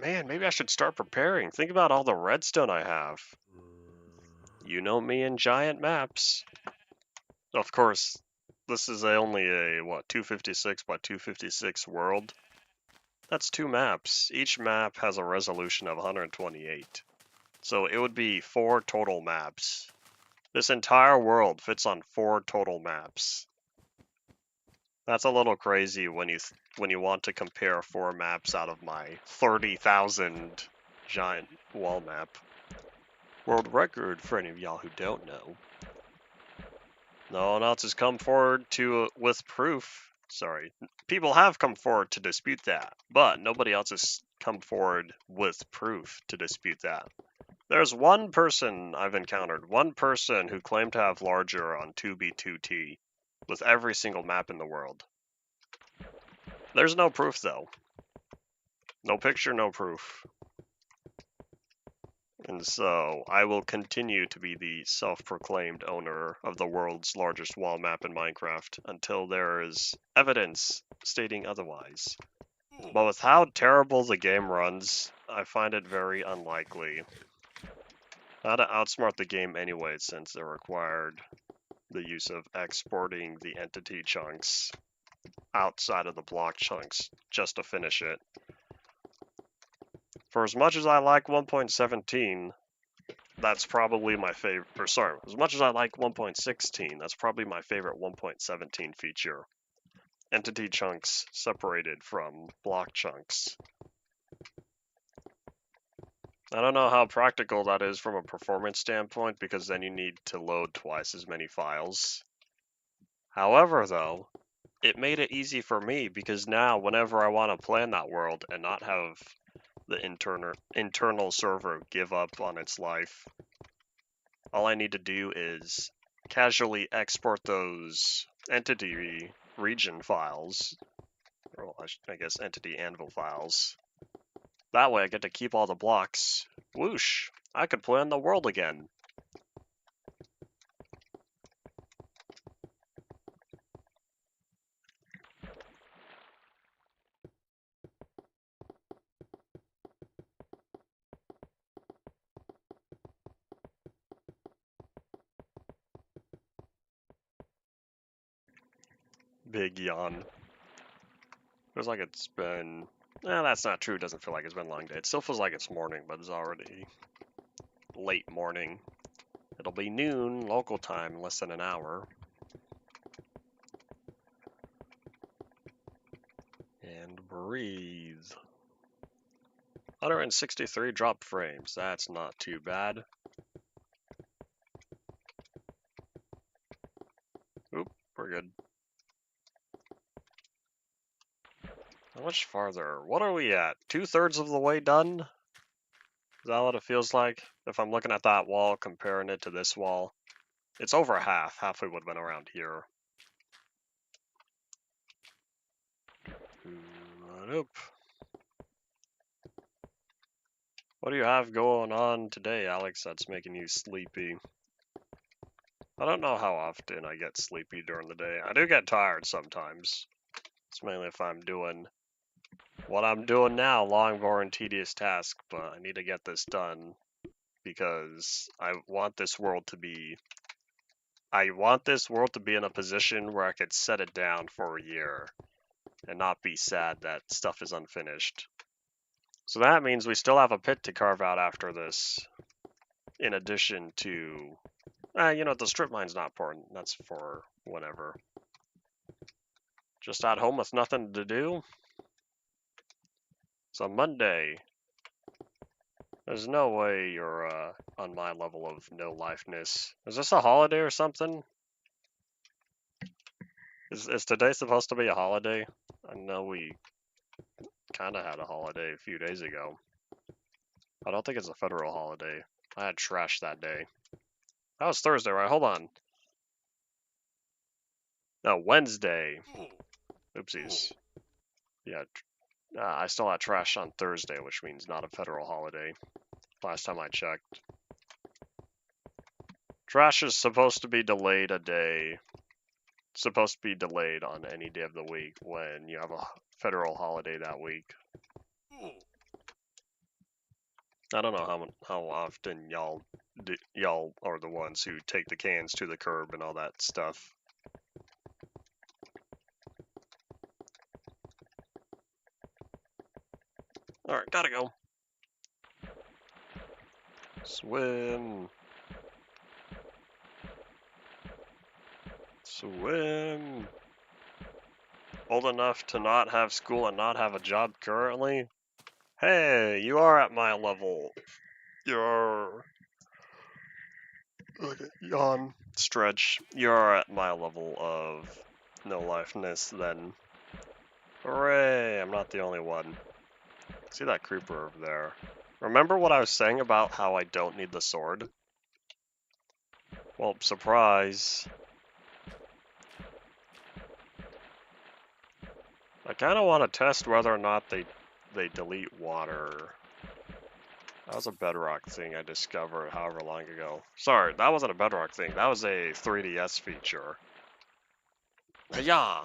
S1: Man, maybe I should start preparing. Think about all the redstone I have. You know me and giant maps. Of course, this is only a, 256 by 256 world? That's 2 maps. Each map has a resolution of 128. So it would be 4 total maps. This entire world fits on 4 total maps. That's a little crazy when you want to compare 4 maps out of my 30,000 giant wall map. World record for any of y'all who don't know. No one else has come forward with proof. Sorry, people have come forward to dispute that, but nobody else has come forward with proof to dispute that. There's one person I've encountered, one person who claimed to have larger on 2B2T with every single map in the world. There's no proof though. No picture, no proof. And so I will continue to be the self-proclaimed owner of the world's largest wall map in Minecraft until there is evidence stating otherwise. But with how terrible the game runs, I find it very unlikely. I had to outsmart the game anyway since it required the use of exporting the entity chunks outside of the block chunks just to finish it. For as much as I like 1.17, that's probably my favorite, or sorry, as much as I like 1.16, that's probably my favorite 1.17 feature. Entity chunks separated from block chunks. I don't know how practical that is from a performance standpoint, because then you need to load twice as many files. However, though, it made it easy for me, because now whenever I want to play in that world and not have the internal server give up on its life, all I need to do is casually export those entity region files, or I guess entity anvil files. That way I get to keep all the blocks. Whoosh! I could play in the world again. Big yawn. Feels like it's been... that's not true. It doesn't feel like it's been a long day. It still feels like it's morning, but it's already late morning. It'll be noon local time in less than an hour. And breathe. 163 drop frames. That's not too bad. Oop, we're good. How much farther? What are we at? 2/3 of the way done? Is that what it feels like? If I'm looking at that wall, comparing it to this wall, it's over half. Halfway would have been around here. Nope. What do you have going on today, Alex, that's making you sleepy? I don't know how often I get sleepy during the day. I do get tired sometimes. It's mainly if I'm doing what I'm doing now, long, boring, tedious task, but I need to get this done because I want this world to be in a position where I could set it down for a year and not be sad that stuff is unfinished. So that means we still have a pit to carve out after this, in addition to, the strip mine's not important. That's for whenever. Just at home with nothing to do. It's a Monday. There's no way you're on my level of no-lifeness. Is this a holiday or something? Is today supposed to be a holiday? I know we kind of had a holiday a few days ago. I don't think it's a federal holiday. I had trash that day. That was Thursday, right? Hold on. No, Wednesday. Oopsies. Yeah, I still had trash on Thursday, which means not a federal holiday. Last time I checked. Trash is supposed to be delayed a day. It's supposed to be delayed on any day of the week when you have a federal holiday that week. I don't know how often y'all are the ones who take the cans to the curb and all that stuff. Alright, gotta go. Swim. Swim. Old enough to not have school and not have a job currently? Hey, you are at my level. You're... yawn. Stretch. You're at my level of no-lifeness then. Hooray, I'm not the only one. See that creeper over there. Remember what I was saying about how I don't need the sword? Well, surprise. I kind of want to test whether or not they delete water. That was a Bedrock thing I discovered however long ago. Sorry, that wasn't a Bedrock thing. That was a 3DS feature. Yeah,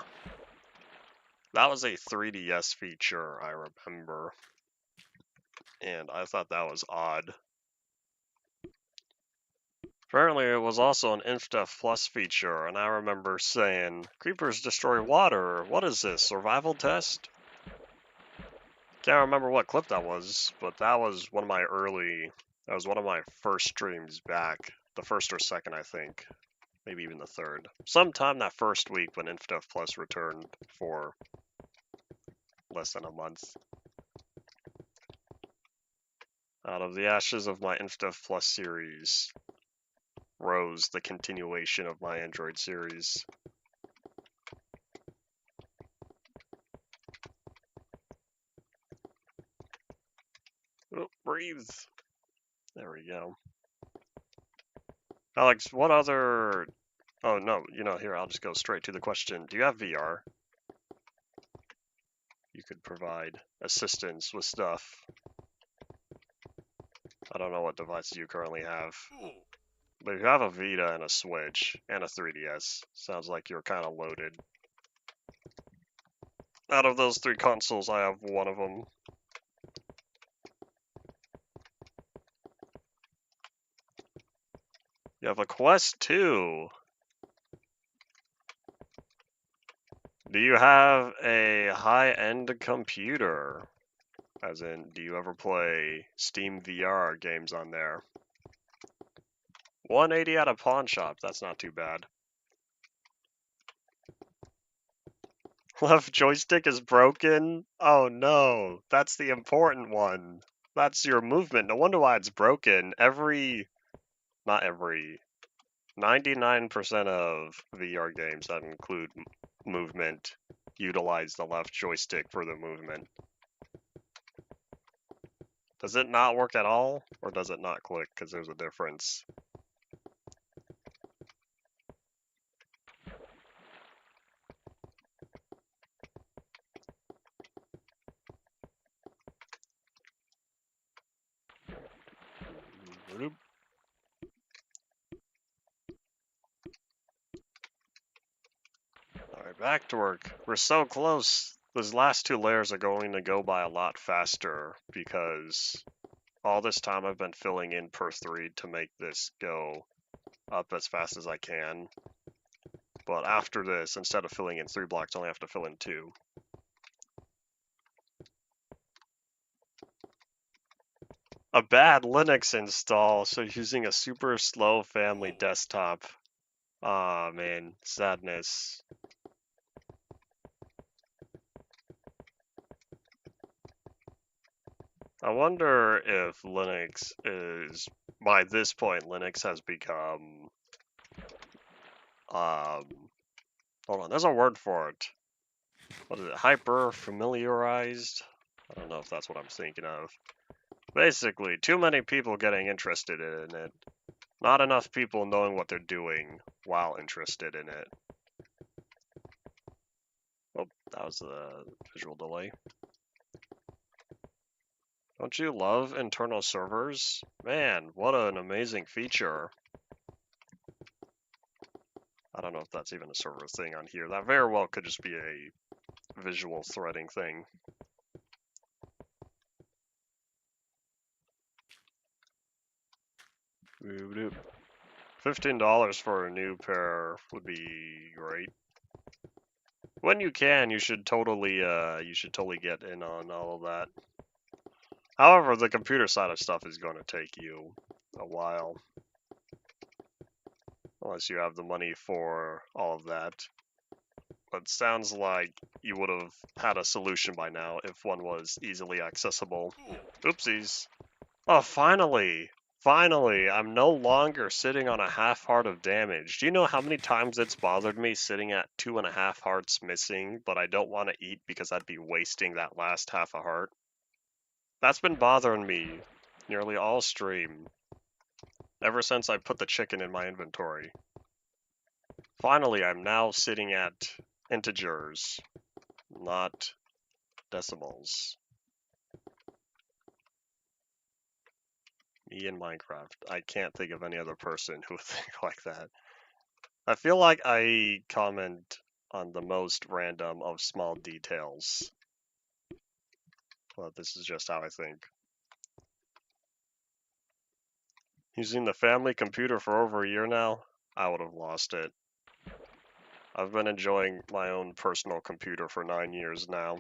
S1: that was a 3DS feature, I remember. And I thought that was odd. Apparently, it was also an InfDef Plus feature, and I remember saying, "Creepers destroy water. What is this, survival test?" Can't remember what clip that was, but that was one of my first streams back. The first or second, I think. Maybe even the third. Sometime that first week when InfDef Plus returned for less than a month. Out of the ashes of my InfDef Plus series rose the continuation of my Android series. Oh, breathe. There we go. Alex, what other... Oh, no, here, I'll just go straight to the question. Do you have VR? You could provide assistance with stuff. I don't know what devices you currently have. But if you have a Vita and a Switch and a 3DS, sounds like you're kind of loaded. Out of those three consoles, I have one of them. You have a Quest 2. Do you have a high-end computer? As in, do you ever play Steam VR games on there? 180 at a pawn shop, that's not too bad. Left joystick is broken? Oh no, that's the important one. That's your movement. No wonder why it's broken. Not every, 99% of VR games that include movement utilize the left joystick for the movement. Does it not work at all? Or does it not click? Because there's a difference. Alright, back to work. We're so close. Those last two layers are going to go by a lot faster because all this time I've been filling in per 3 to make this go up as fast as I can. But after this, instead of filling in 3 blocks, I only have to fill in 2. A bad Linux install, so using a super slow family desktop. Aw, man, sadness. I wonder if Linux is, by this point, Linux has become, hold on, there's a word for it. What is it, hyper familiarized? I don't know if that's what I'm thinking of. Basically, too many people getting interested in it. Not enough people knowing what they're doing while interested in it. Oh, that was the visual delay. Don't you love internal servers? Man, what an amazing feature. I don't know if that's even a server thing on here. That very well could just be a visual threading thing. $15 for a new pair would be great. When you can, you should totally get in on all of that. However, the computer side of stuff is going to take you a while. Unless you have the money for all of that. But sounds like you would have had a solution by now if one was easily accessible. Oopsies. Oh, finally! Finally, I'm no longer sitting on a half heart of damage. Do you know how many times it's bothered me sitting at 2.5 hearts missing, but I don't want to eat because I'd be wasting that last half a heart? That's been bothering me nearly all stream, ever since I put the chicken in my inventory. Finally, I'm now sitting at integers, not decimals. Me in Minecraft. I can't think of any other person who would think like that. I feel like I comment on the most random of small details. Well, this is just how I think. Using the family computer for over a year now, I would have lost it. I've been enjoying my own personal computer for 9 years now.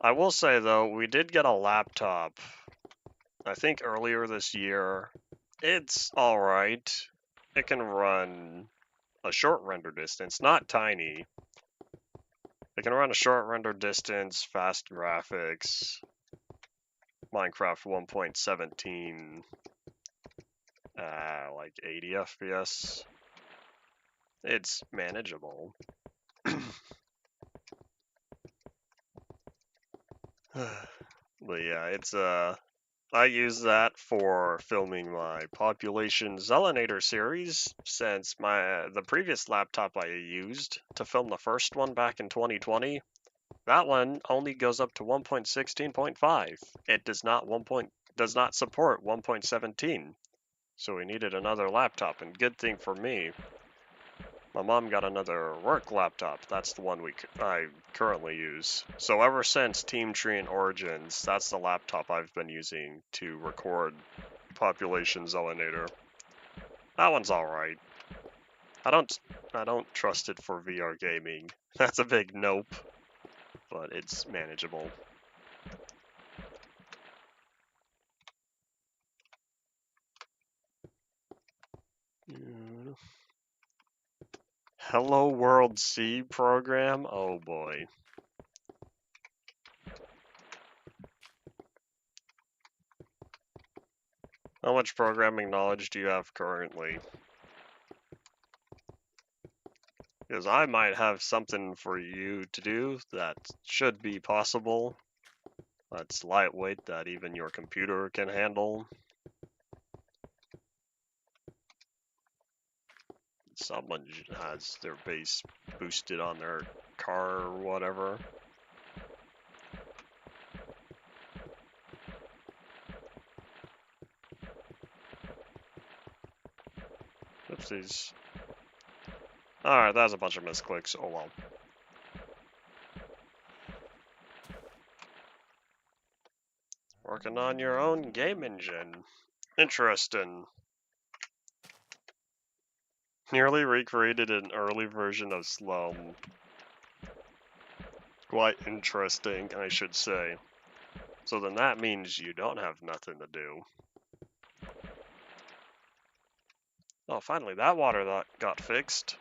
S1: I will say though, we did get a laptop, I think earlier this year. It's alright. It can run a short render distance, not tiny. It can run a short render distance, fast graphics, Minecraft 1.17, like 80 FPS. It's manageable. But yeah, it's I use that for filming my Population Zelinator series, since the previous laptop I used to film the first one back in 2020, that one only goes up to 1.16.5. It does not support 1.17. So we needed another laptop, and good thing for me, my mom got another work laptop. That's the one I currently use. So ever since Team Tree and Origins, that's the laptop I've been using to record Population Zelinator. That one's alright. I don't trust it for VR gaming. That's a big nope, but it's manageable. Hello World C program? Oh boy. How much programming knowledge do you have currently? Because I might have something for you to do that should be possible. That's lightweight, that even your computer can handle. Someone has their base boosted on their car or whatever. Oopsies. Alright, that was a bunch of misclicks. Oh well. Working on your own game engine. Interesting. Nearly recreated an early version of Slum. Quite interesting, I should say. So then that means you don't have nothing to do. Oh, finally, that water that got fixed.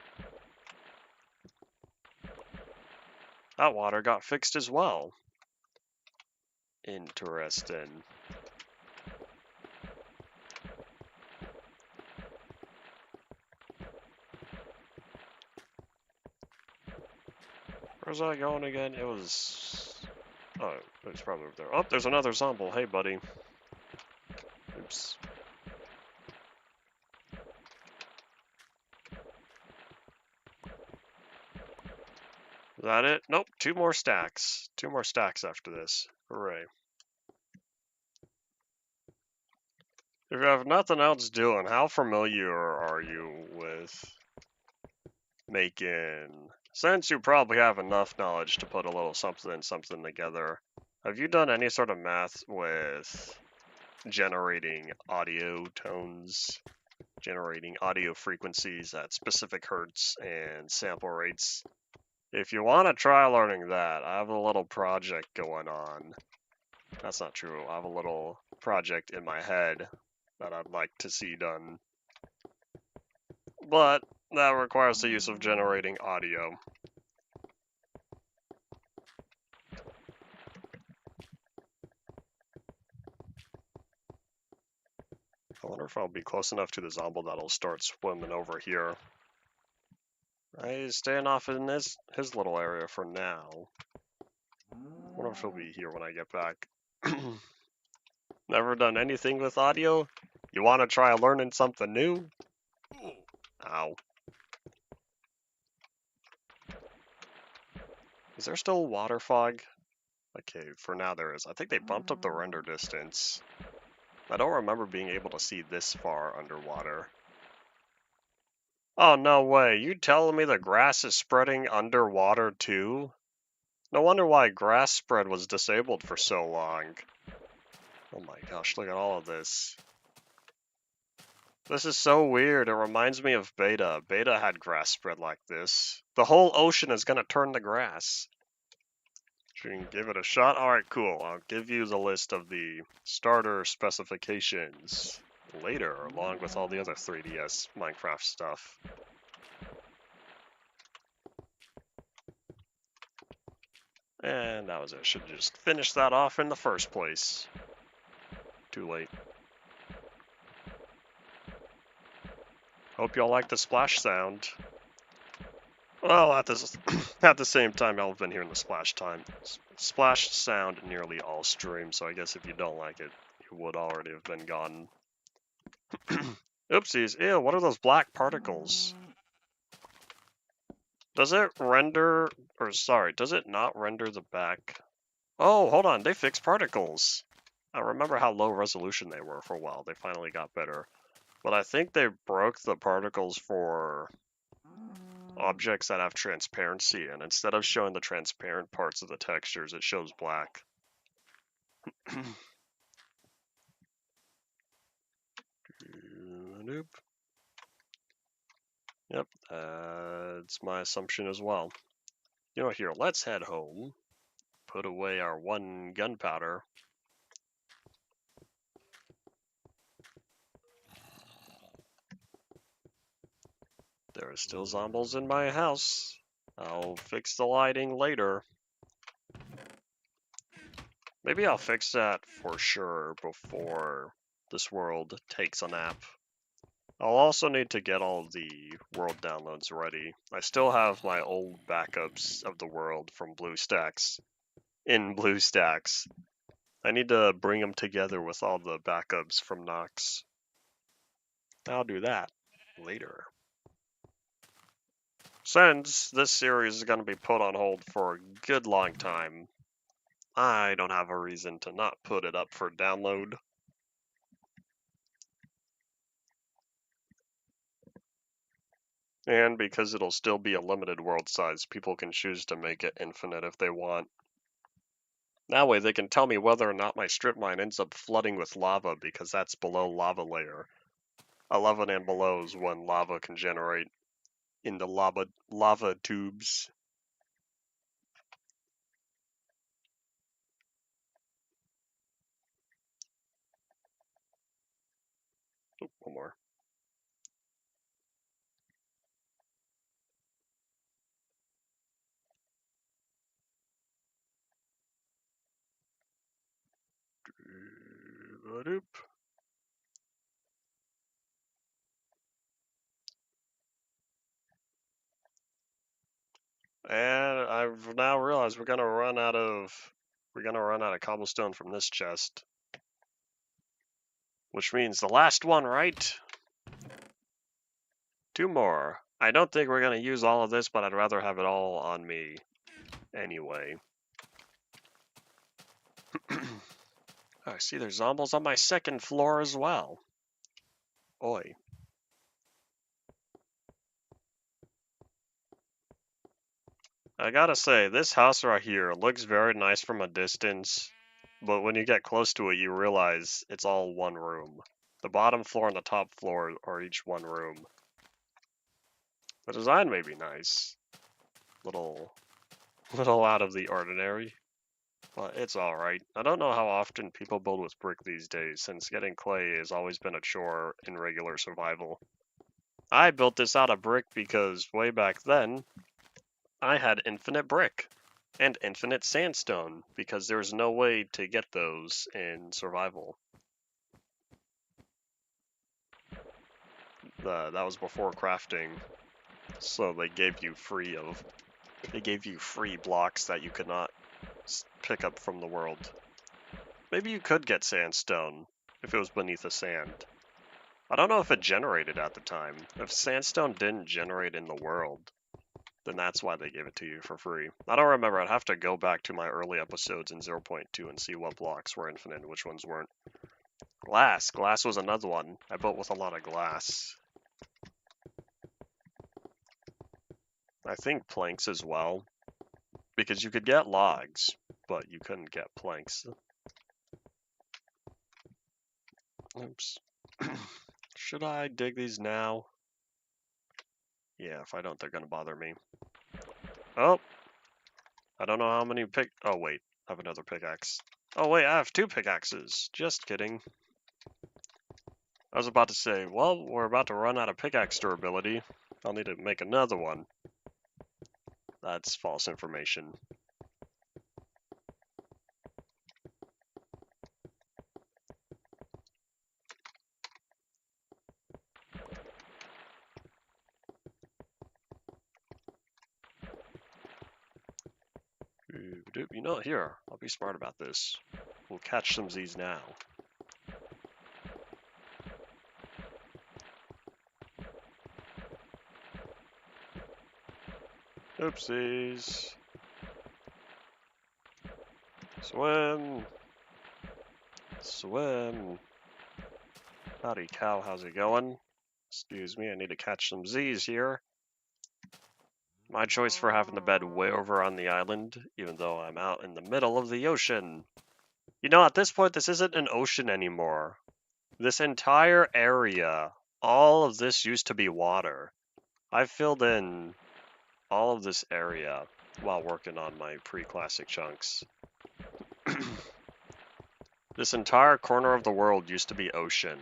S1: That water got fixed as well. Interesting. Where's that going again? It was... Oh, it's probably over there. Oh, there's another zombie. Hey, buddy. Oops. Is that it? Nope, 2 more stacks. 2 more stacks after this. Hooray. If you have nothing else doing, how familiar are you with making... Since you probably have enough knowledge to put a little something together, have you done any sort of math with generating audio tones, generating audio frequencies at specific hertz and sample rates? If you want to try learning that, I have a little project going on. That's not true. I have a little project in my head that I'd like to see done. But that requires the use of generating audio. I wonder if I'll be close enough to the zombie that'll start swimming over here. He's staying off in his little area for now. I wonder if he'll be here when I get back. Never done anything with audio? You want to try learning something new? Ow. Is there still water fog? Okay, for now there is. I think they bumped up the render distance. I don't remember being able to see this far underwater. Oh, no way. You telling me the grass is spreading underwater too? No wonder why grass spread was disabled for so long. Oh my gosh, look at all of this. This is so weird. It reminds me of Beta. Beta had grass spread like this. The whole ocean is gonna turn to grass. Should we give it a shot? Alright, cool. I'll give you the list of the starter specifications later, along with all the other 3DS Minecraft stuff. And that was it. Should just finish that off in the first place. Too late. Hope y'all like the splash sound. Well, at this, at the same time, I've been hearing the splash sound nearly all stream, so I guess if you don't like it, you would already have been gone. Oopsies, ew, what are those black particles? Does it render, or sorry, does it not render the back? Oh, hold on, they fixed particles. I remember how low resolution they were for a while. They finally got better. But I think they broke the particles for objects that have transparency, and instead of showing the transparent parts of the textures, it shows black. Nope. Yep, that's my assumption as well. You know, here, let's head home. Put away our one gunpowder. There are still zombies in my house. I'll fix the lighting later. Maybe I'll fix that for sure before this world takes a nap. I'll also need to get all the world downloads ready. I still have my old backups of the world from BlueStacks. In BlueStacks. I need to bring them together with all the backups from Nox. I'll do that later. Since this series is going to be put on hold for a good long time, I don't have a reason to not put it up for download. And because it'll still be a limited world size, people can choose to make it infinite if they want. That way they can tell me whether or not my strip mine ends up flooding with lava, because that's below lava layer. 11 and below is when lava can generate in the lava tubes. Oh, one more. And I've now realized we're gonna run out of cobblestone from this chest. Which means the last one, right? 2 more. I don't think we're gonna use all of this, but I'd rather have it all on me anyway. I see there's zombies on my second floor as well. Oi. I gotta say, this house right here looks very nice from a distance, but when you get close to it, you realize it's all one room. The bottom floor and the top floor are each one room. The design may be nice. Little out of the ordinary, but it's alright. I don't know how often people build with brick these days, since getting clay has always been a chore in regular survival. I built this out of brick because way back then, I had infinite brick and infinite sandstone because there was no way to get those in survival. That was before crafting, so they gave you free blocks that you could not pick up from the world. Maybe you could get sandstone if it was beneath the sand. I don't know if it generated at the time. If sandstone didn't generate in the world, then that's why they gave it to you for free. I don't remember. I'd have to go back to my early episodes in 0.2 and see what blocks were infinite and which ones weren't. Glass. Glass was another one. I built with a lot of glass. I think planks as well. Because you could get logs, but you couldn't get planks. Oops. Should I dig these now? Yeah, if I don't, they're gonna bother me. Oh! I don't know how many oh wait, I have another pickaxe. Oh wait, I have 2 pickaxes. Just kidding. I was about to say, well, we're about to run out of pickaxe durability. I'll need to make another one. That's false information. You know, here, I'll be smart about this. We'll catch some Z's now. Oopsies. Swim. Swim. Howdy cow, how's it going? Excuse me, I need to catch some Z's here. My choice for having the bed way over on the island, even though I'm out in the middle of the ocean. You know, at this point, this isn't an ocean anymore. This entire area, all of this used to be water. I filled in all of this area while working on my pre-classic chunks. This entire corner of the world used to be ocean.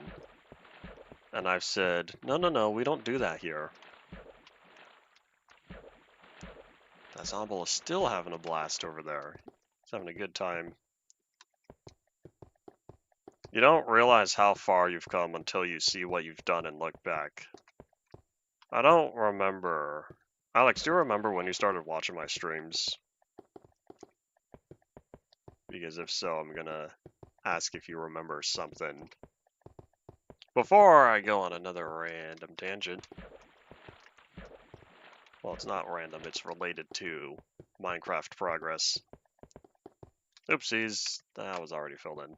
S1: And I've said, no, we don't do that here. That Zomble is still having a blast over there. He's having a good time. You don't realize how far you've come until you see what you've done and look back. I don't remember. Alex, do you remember when you started watching my streams? Because if so, I'm gonna ask if you remember something. Before I go on another random tangent. Well, it's not random, it's related to Minecraft progress. Oopsies, that was already filled in.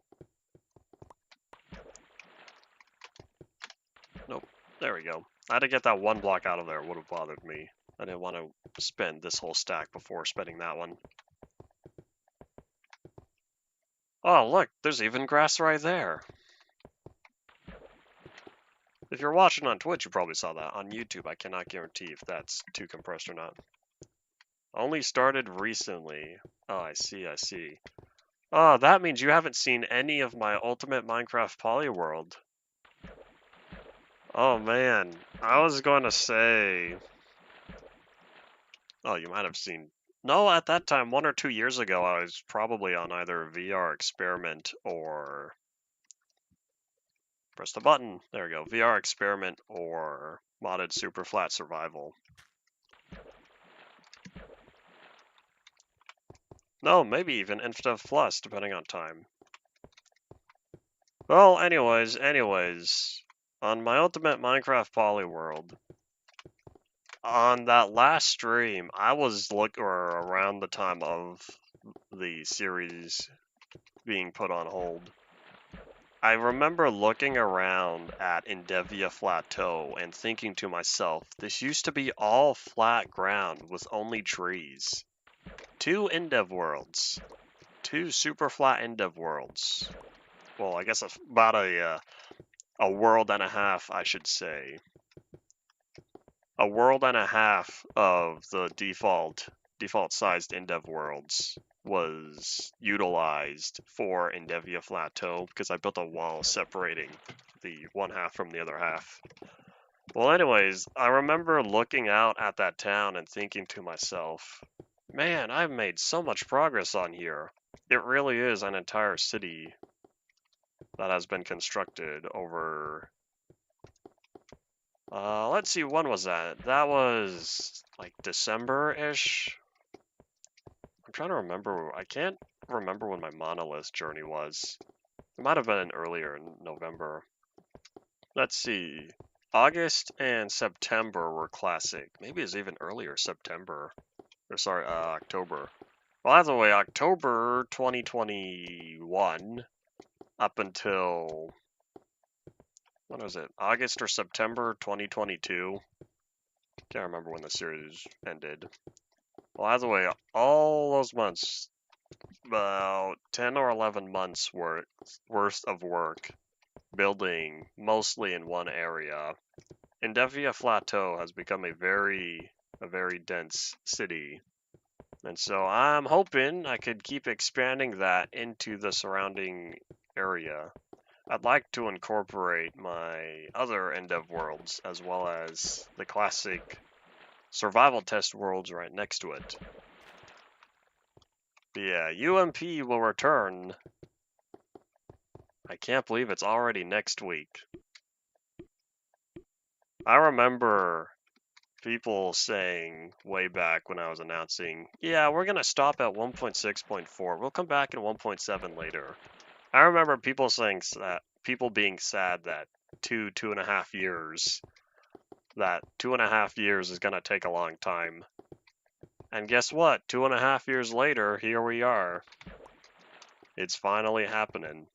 S1: Nope, there we go. I had to get that one block out of there, it would have bothered me. I didn't want to spend this whole stack before spending that one. Oh, look, there's even grass right there. If you're watching on Twitch, you probably saw that. On YouTube, I cannot guarantee if that's too compressed or not. Only started recently. Oh, I see. Oh, that means you haven't seen any of my Ultimate Minecraft Polyworld. Oh, man. I was going to say... Oh, you might have seen... No, at that time, 1 or 2 years ago, I was probably on either VR Experiment or... Press the button. There we go. VR Experiment or Modded Super Flat Survival. No, maybe even Infinite Plus, depending on time. Well, anyways, on my Ultimate Minecraft Polyworld, on that last stream, I was around the time of the series being put on hold. I remember looking around at Endevia Plateau and thinking to myself, this used to be all flat ground with only trees. 2 Endev worlds. 2 super flat Endev worlds. Well, I guess about a world and a half, I should say. A world and a half of the default sized Endev worlds was utilized for Endevia Plateau because I built a wall separating the one half from the other half. Well, anyways, I remember looking out at that town and thinking to myself, man, I've made so much progress on here. It really is an entire city that has been constructed over... let's see, when was that? That was like December-ish? I'm trying to remember. I can't remember when my monolith journey was. It might have been earlier in November. Let's see. August and September were classic. Maybe it's even earlier, September. Or sorry, October. Well, either way, October 2021 up until when was it? August or September 2022? Can't remember when the series ended. Well, either way, all those months, about 10 or 11 months worth of work building mostly in one area. Indevia Plateau has become a very dense city. And so I'm hoping I could keep expanding that into the surrounding area. I'd like to incorporate my other Endev worlds as well as the classic survival test worlds right next to it. But yeah, UMP will return. I can't believe it's already next week. I remember people saying way back when I was announcing, yeah, we're going to stop at 1.6.4. We'll come back in 1.7 later. I remember people saying that, people being sad that 2.5 years, that 2.5 years is going to take a long time. And guess what? 2.5 years later, here we are. It's finally happening.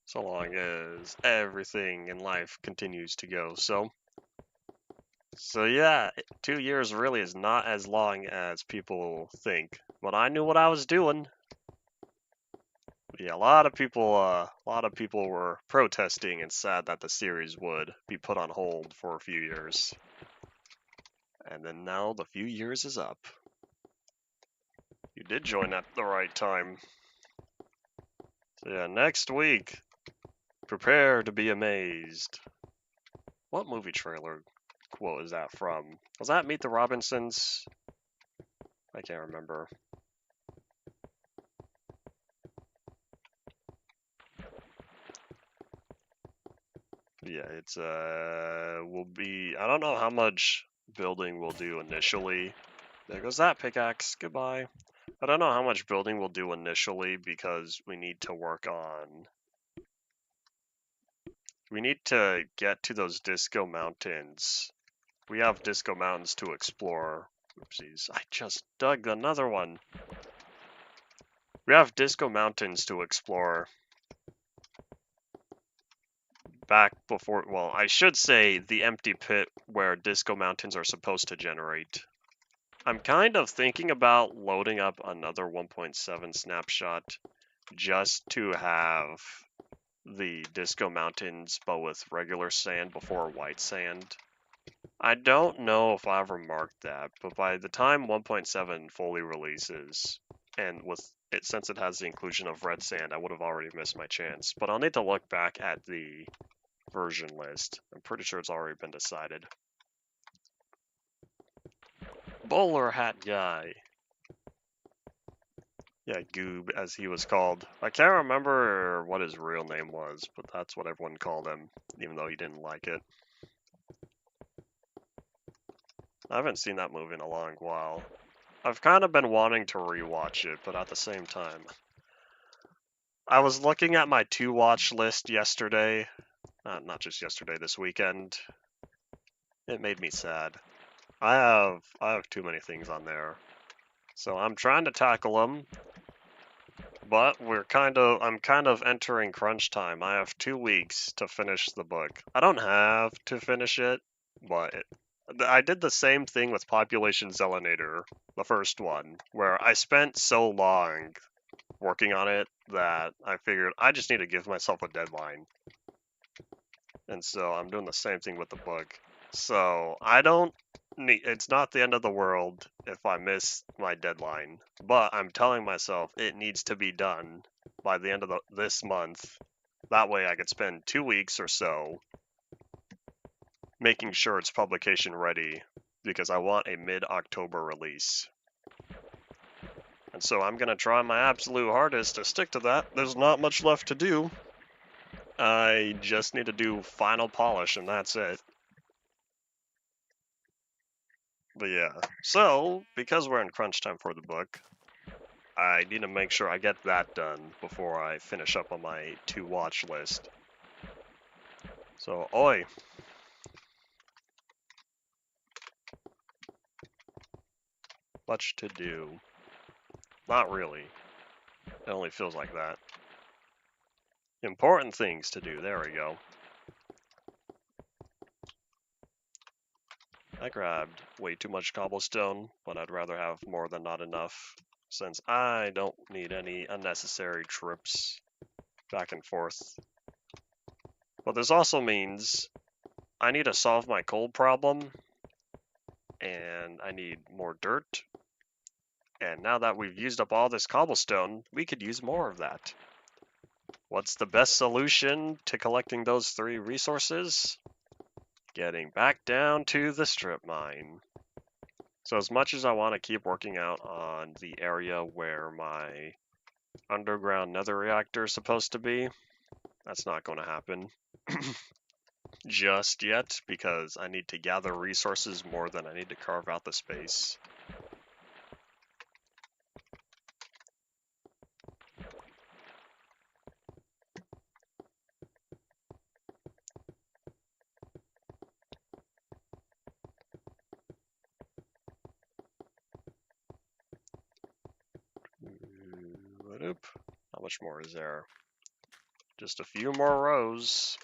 S1: So long as everything in life continues to go. So yeah, 2 years really is not as long as people think. But I knew what I was doing. Yeah, a lot of people were protesting and sad that the series would be put on hold for a few years. And then now the few years is up. You did join at the right time. So yeah, next week, prepare to be amazed. What movie trailer quote is that from? Was that Meet the Robinsons? I can't remember. Yeah, it's will be, I don't know how much building we'll do initially. There goes that pickaxe. Goodbye. I don't know how much building we'll do initially because we need to work on. We need to get to those Disco Mountains. We have Disco Mountains to explore. Oopsies, I just dug another one. We have Disco Mountains to explore. Back before, well, I should say the empty pit where Disco Mountains are supposed to generate. I'm kind of thinking about loading up another 1.7 snapshot just to have the Disco Mountains but with regular sand before white sand. I don't know if I ever marked that, but by the time 1.7 fully releases, and with it, since it has the inclusion of red sand, I would have already missed my chance. But I'll need to look back at the version list. I'm pretty sure it's already been decided. Bowler hat guy. Yeah, Goob, as he was called. I can't remember what his real name was, but that's what everyone called him, even though he didn't like it. I haven't seen that movie in a long while. I've kind of been wanting to rewatch it, but at the same time, I was looking at my to-watch list yesterday. Not just yesterday, this weekend. It made me sad. I have too many things on there. So I'm trying to tackle them, but I'm kind of entering crunch time. I have 2 weeks to finish the book. I don't have to finish it, but I did the same thing with Population Zelanator, the first one, where I spent so long working on it that I figured I just need to give myself a deadline. And so I'm doing the same thing with the book. So I don't need, it's not the end of the world if I miss my deadline, but I'm telling myself it needs to be done by the end of this month. That way I could spend 2 weeks or so making sure it's publication ready because I want a mid-October release. And so I'm going to try my absolute hardest to stick to that. There's not much left to do. I just need to do final polish and that's it. But yeah, so because we're in crunch time for the book, I need to make sure I get that done before I finish up on my to-watch list. So, oi! Much to do. Not really. It only feels like that. Important things to do, there we go. I grabbed way too much cobblestone, but I'd rather have more than not enough, since I don't need any unnecessary trips back and forth. But this also means I need to solve my coal problem, and I need more dirt. And now that we've used up all this cobblestone, we could use more of that. What's the best solution to collecting those 3 resources? Getting back down to the strip mine. So as much as I want to keep working out on the area where my underground nether reactor is supposed to be, that's not going to happen just yet, because I need to gather resources more than I need to carve out the space. How much more is there? Just a few more rows.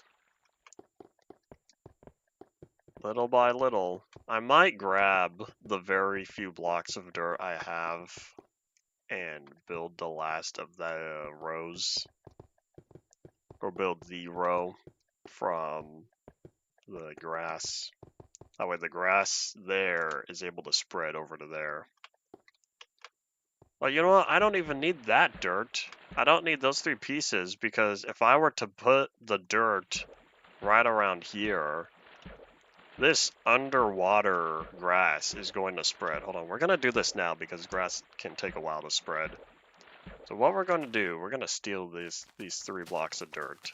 S1: Little by little. I might grab the very few blocks of dirt I have and build the last of the rows. Or build the row from the grass. That way the grass there is able to spread over to there. Well, you know what? I don't even need that dirt. I don't need those 3 pieces, because if I were to put the dirt right around here, this underwater grass is going to spread. Hold on, we're going to do this now because grass can take a while to spread. So what we're going to do, we're going to steal these 3 blocks of dirt.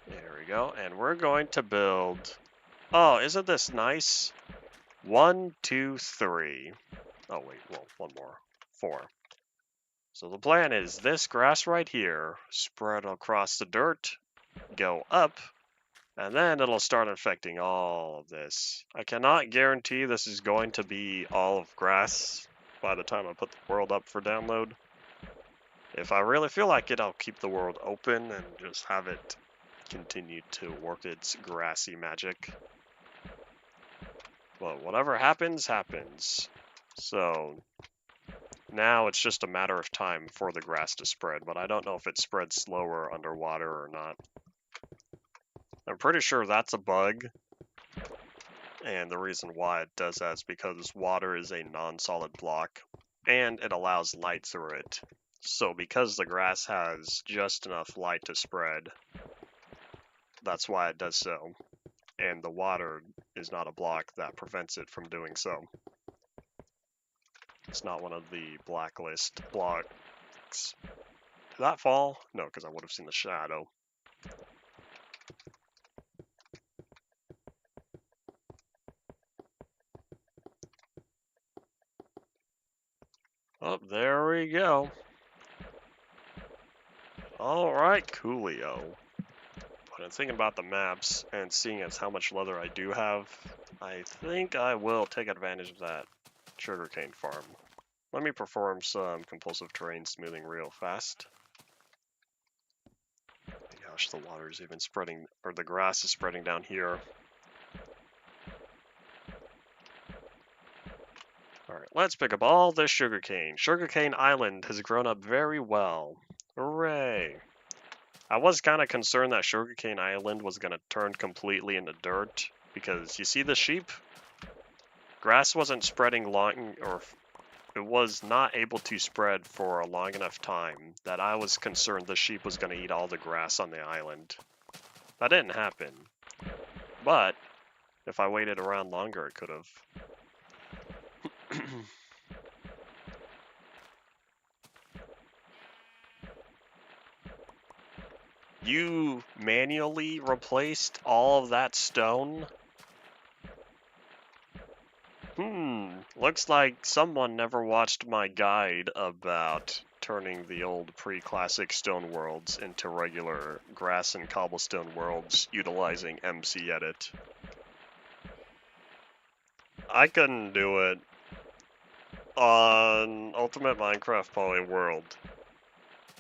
S1: There we go, and we're going to build... Oh, isn't this nice? 1, 2, 3. Oh wait, well, 1 more. 4. So the plan is this grass right here, spread across the dirt, go up, and then it'll start infecting all of this. I cannot guarantee this is going to be all of grass by the time I put the world up for download. If I really feel like it, I'll keep the world open and just have it continue to work its grassy magic. But whatever happens, happens. So now it's just a matter of time for the grass to spread, but I don't know if it spreads slower underwater or not. I'm pretty sure that's a bug, and the reason why it does that is because water is a non-solid block, and it allows light through it. So because the grass has just enough light to spread, that's why it does so. And the water is not a block that prevents it from doing so. It's not one of the blacklist blocks. Did that fall? No, because I would have seen the shadow. Oh, there we go. Alright, coolio. But I'm thinking about the maps and seeing as how much leather I do have, I think I will take advantage of that sugarcane farm. Let me perform some compulsive terrain smoothing real fast. Gosh, the water is even spreading, or the grass is spreading down here. Alright, let's pick up all this sugarcane. Sugarcane Island has grown up very well. Hooray! I was kind of concerned that Sugarcane Island was going to turn completely into dirt, because you see the sheep? Grass wasn't spreading long, or it was not able to spread for a long enough time that I was concerned the sheep was going to eat all the grass on the island. That didn't happen, but if I waited around longer, it could have. You manually replaced all of that stone? Looks like someone never watched my guide about turning the old pre-classic stone worlds into regular grass and cobblestone worlds utilizing MC Edit. I couldn't do it on Ultimate Minecraft Poly World.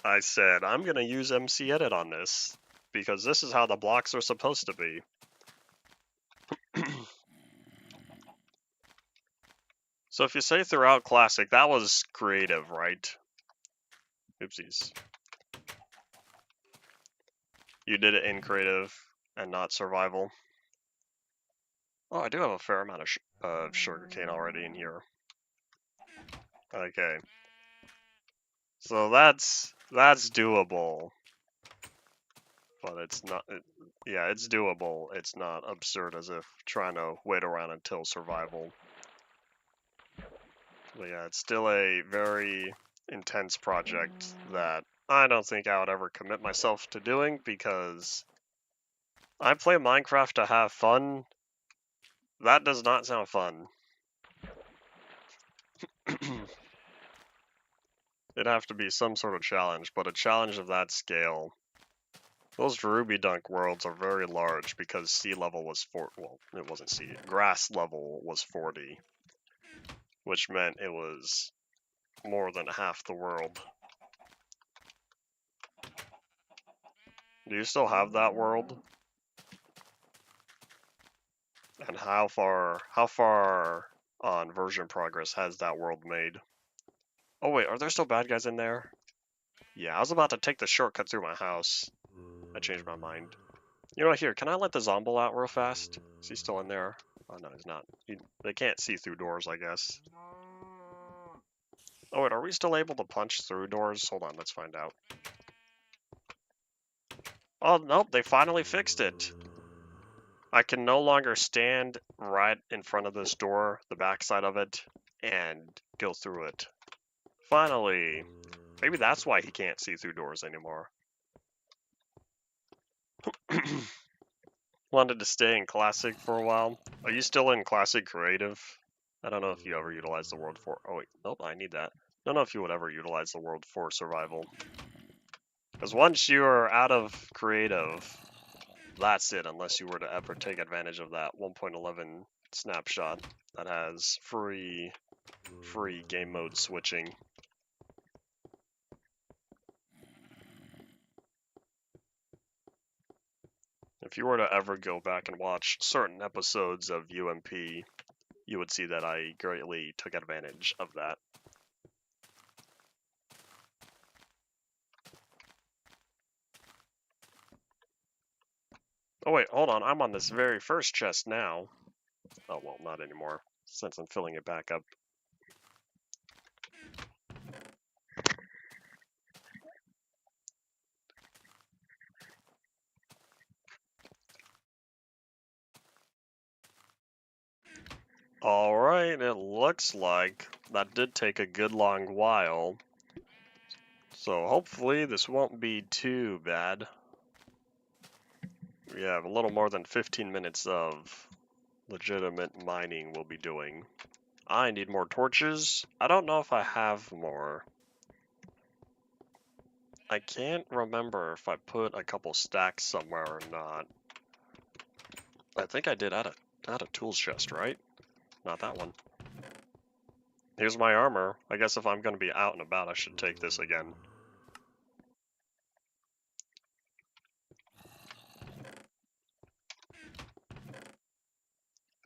S1: I said, I'm gonna use MC Edit on this, because this is how the blocks are supposed to be. So if you say throughout Classic, that was creative, right? Oopsies. You did it in creative and not survival. Oh, I do have a fair amount of sugarcane already in here. Okay. So that's doable. But it's not, yeah, it's doable. It's not absurd as if trying to wait around until survival. But yeah, it's still a very intense project that I don't think I would ever commit myself to doing because I play Minecraft to have fun. That does not sound fun. It'd have to be some sort of challenge, but a challenge of that scale. Those Ruby Dunk worlds are very large because sea level was well, it wasn't sea, grass level was 40, which meant it was more than half the world. Do you still have that world? And how far on version progress has that world made? Oh wait, are there still bad guys in there? Yeah, I was about to take the shortcut through my house. I changed my mind. You know what, here, can I let the Zomble out real fast? Is he still in there? Oh no, he's not. They can't see through doors, I guess. Oh wait, are we still able to punch through doors? Hold on, let's find out. Oh nope, they finally fixed it. I can no longer stand right in front of this door, the backside of it, and go through it. Finally. Maybe that's why he can't see through doors anymore. Wanted to stay in Classic for a while. Are you still in Classic Creative? I don't know if you ever utilize the world for... Oh wait, nope, I need that. I don't know if you would ever utilize the world for survival. Because once you're out of Creative, that's it, unless you were to ever take advantage of that 1.11 snapshot that has free game mode switching. If you were to ever go back and watch certain episodes of UMP, you would see that I greatly took advantage of that. Oh wait, hold on, I'm on this very first chest now. Oh well, not anymore, since I'm filling it back up. Alright, it looks like that did take a good long while. So hopefully this won't be too bad. We have a little more than 15 minutes of legitimate mining we'll be doing. I need more torches. I don't know if I have more. I can't remember if I put a couple stacks somewhere or not. I think I did add a tools chest, right? Not that one. Here's my armor. I guess if I'm going to be out and about, I should take this again.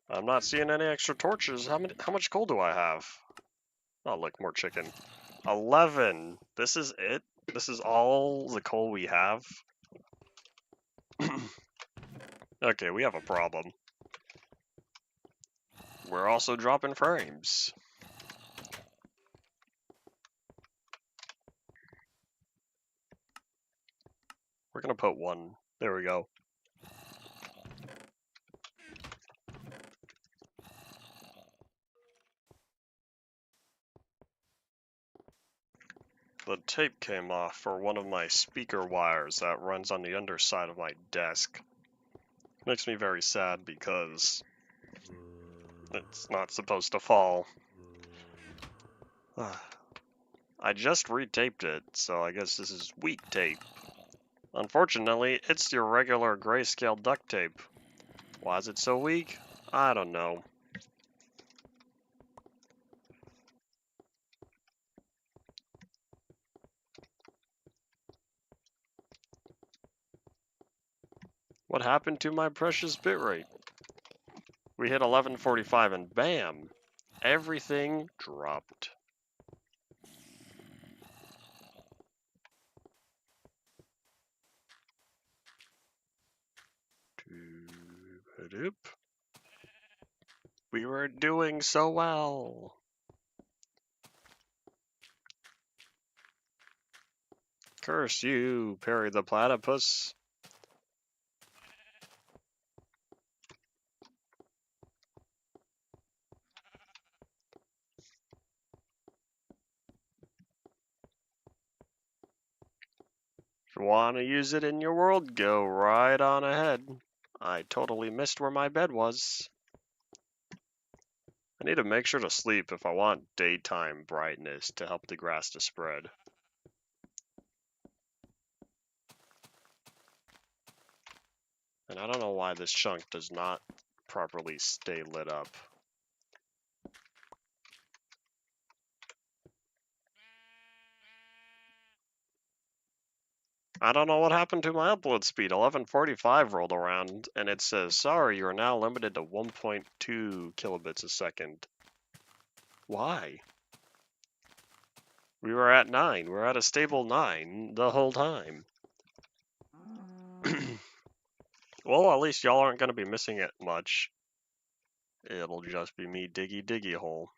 S1: I'm not seeing any extra torches. How much coal do I have? Oh, look, more chicken. 11. This is it? This is all the coal we have? Okay, we have a problem. We're also dropping frames. We're gonna put one. There we go. The tape came off for one of my speaker wires that runs on the underside of my desk. Makes me very sad because it's not supposed to fall. I just retaped it, so I guess this is weak tape. Unfortunately, it's your regular grayscale duct tape. Why is it so weak? I don't know. What happened to my precious bitrate? We hit 1145 and bam! Everything dropped. Doop. We were doing so well. Curse you, Perry the Platypus. If you want to use it in your world, go right on ahead. I totally missed where my bed was. I need to make sure to sleep if I want daytime brightness to help the grass to spread. And I don't know why this chunk does not properly stay lit up. I don't know what happened to my upload speed. 1145 rolled around and it says, sorry, you are now limited to 1.2 kilobits a second. Why? We were at 9. We were at a stable 9 the whole time. Well, at least y'all aren't going to be missing it much. It'll just be me diggy hole.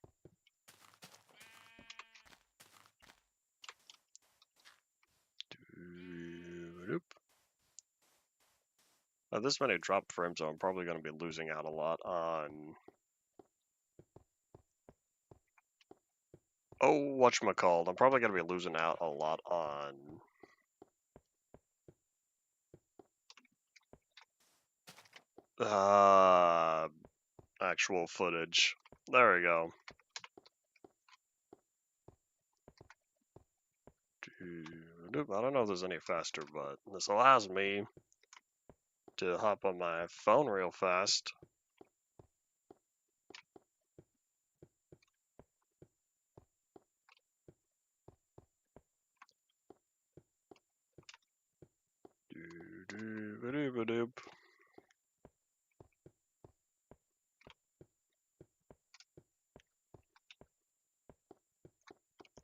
S1: This many drop frames, so I'm probably going to be losing out a lot on... Oh, whatchamacallit. I'm probably going to be losing out a lot on... actual footage. There we go. I don't know if there's any faster, but this allows me to hop on my phone real fast.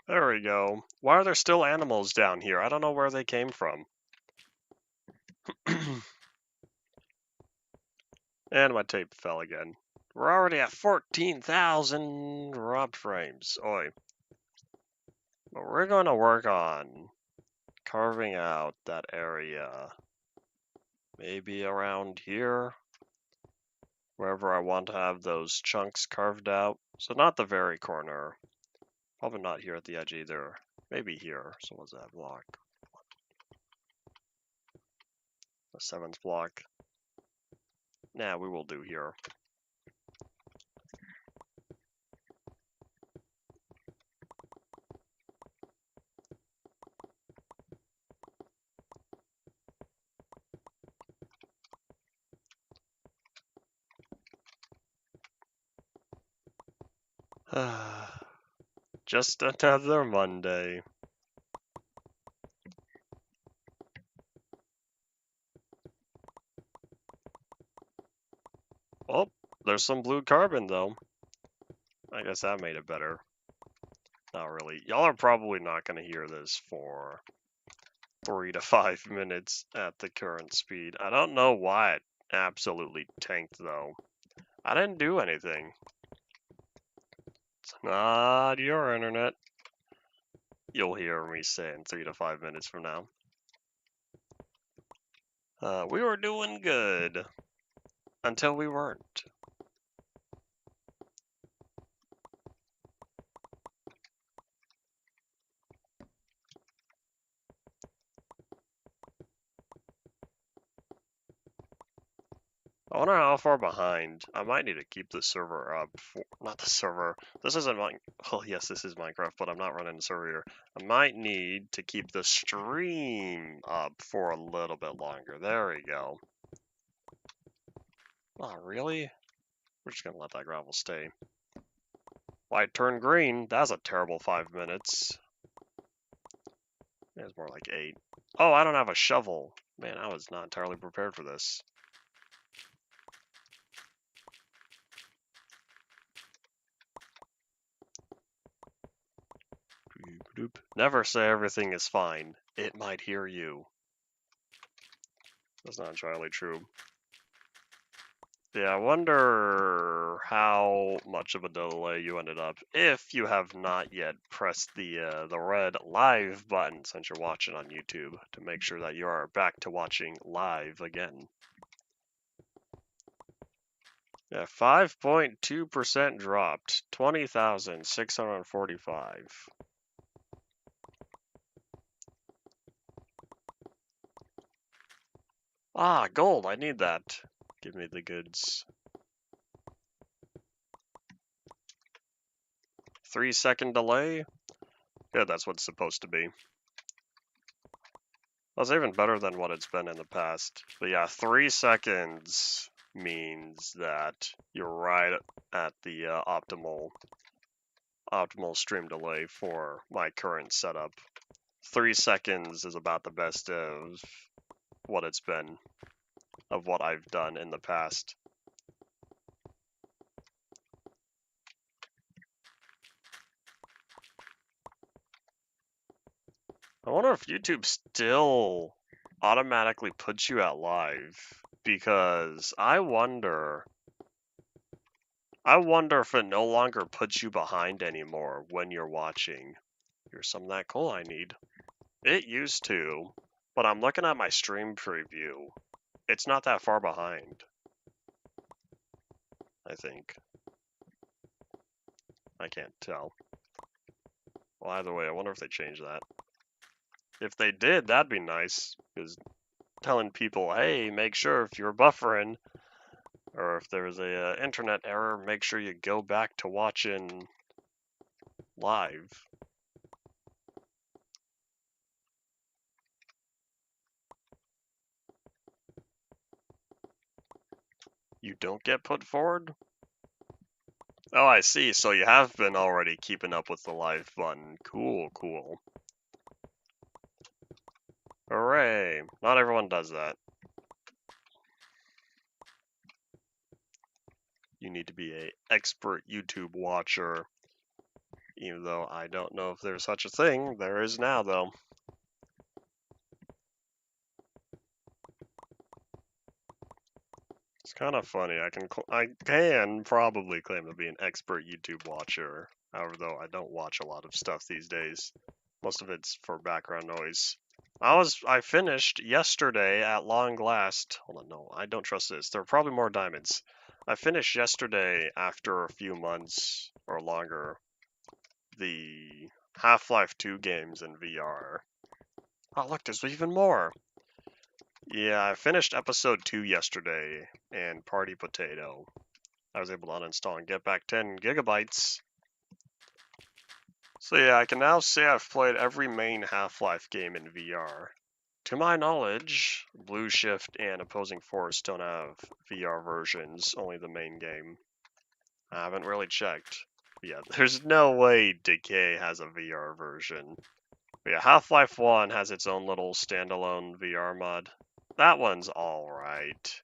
S1: There we go. Why are there still animals down here? I don't know where they came from. And my tape fell again. We're already at 14,000 robbed frames. Oi. But we're going to work on carving out that area. Maybe around here. Wherever I want to have those chunks carved out. So not the very corner. Probably not here at the edge either. Maybe here. So what's that block? The 7th block. Nah, we will do here. Just another Monday. Oh, there's some blue carbon though. I guess that made it better. Not really. Y'all are probably not going to hear this for 3 to 5 minutes at the current speed. I don't know why it absolutely tanked though. I didn't do anything. It's not your internet. You'll hear me say in 3 to 5 minutes from now. We were doing good. Until we weren't. I wonder how far behind. I might need to keep the server up. Not the server. This isn't Minecraft. Well, yes, this is Minecraft, but I'm not running the server here. I might need to keep the stream up for a little bit longer. There we go. Oh, really? We're just gonna let that gravel stay. Light turned green. That's a terrible 5 minutes. It's more like 8. Oh, I don't have a shovel. Man, I was not entirely prepared for this. Never say everything is fine. It might hear you. That's not entirely true. Yeah, I wonder how much of a delay you ended up if you have not yet pressed the red live button since you're watching on YouTube to make sure that you are back to watching live again. Yeah, 5.2% dropped, 20,645. Ah, gold, I need that. Give me the goods. 3-second delay? Good, that's what it's supposed to be. That's even better than what it's been in the past. But yeah, 3 seconds means that you're right at the optimal stream delay for my current setup. 3 seconds is about the best of what it's been, of what I've done in the past. I wonder if YouTube still automatically puts you at live, because I wonder if it no longer puts you behind anymore when you're watching. Here's some of that coal I need. It used to, but I'm looking at my stream preview. It's not that far behind, I think. I can't tell. Well, either way, I wonder if they changed that. If they did, that'd be nice, because telling people, hey, make sure if you're buffering, or if there's a internet error, make sure you go back to watching live. You don't get put forward? Oh, I see. So you have been already keeping up with the live button. Cool, cool. Hooray. Not everyone does that. You need to be an expert YouTube watcher. Even though I don't know if there's such a thing. There is now, though. It's kind of funny. I can probably claim to be an expert YouTube watcher. However, though, I don't watch a lot of stuff these days. Most of it's for background noise. I finished yesterday at long last. Hold on, no, I don't trust this. There are probably more diamonds. I finished yesterday after a few months or longer the Half-Life 2 games in VR. Oh, look, there's even more. Yeah, I finished episode 2 yesterday and Party Potato. I was able to uninstall and get back 10 gigabytes. So yeah, I can now say I've played every main Half-Life game in VR. To my knowledge, Blue Shift and Opposing Force don't have VR versions, only the main game. I haven't really checked. But yeah, there's no way Decay has a VR version. But yeah, Half-Life 1 has its own little standalone VR mod. That one's alright.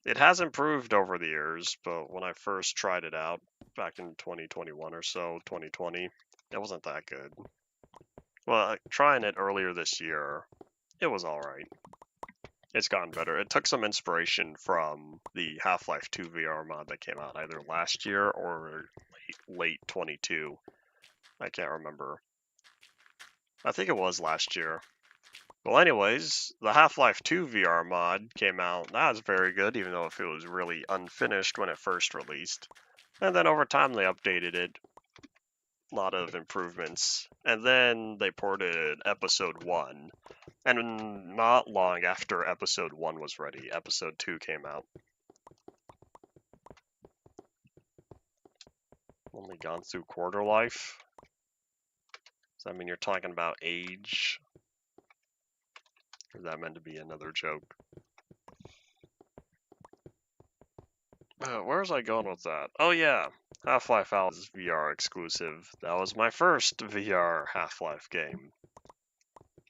S1: It has improved over the years, but when I first tried it out, back in 2021 or so, 2020, it wasn't that good. Well, trying it earlier this year, it was alright. It's gotten better. It took some inspiration from the Half-Life 2 VR mod that came out either last year or late 22. I can't remember. I think it was last year. Well, anyways, the Half-Life 2 VR mod came out. That was very good, even though if it was really unfinished when it first released. And then over time they updated it. A lot of improvements. And then they ported Episode 1. And not long after Episode 1 was ready, Episode 2 came out. Only gone through quarter life? Does that mean you're talking about age? Or is that meant to be another joke? Where was I going with that? Oh yeah, Half-Life Alyx is VR exclusive. That was my first VR Half-Life game.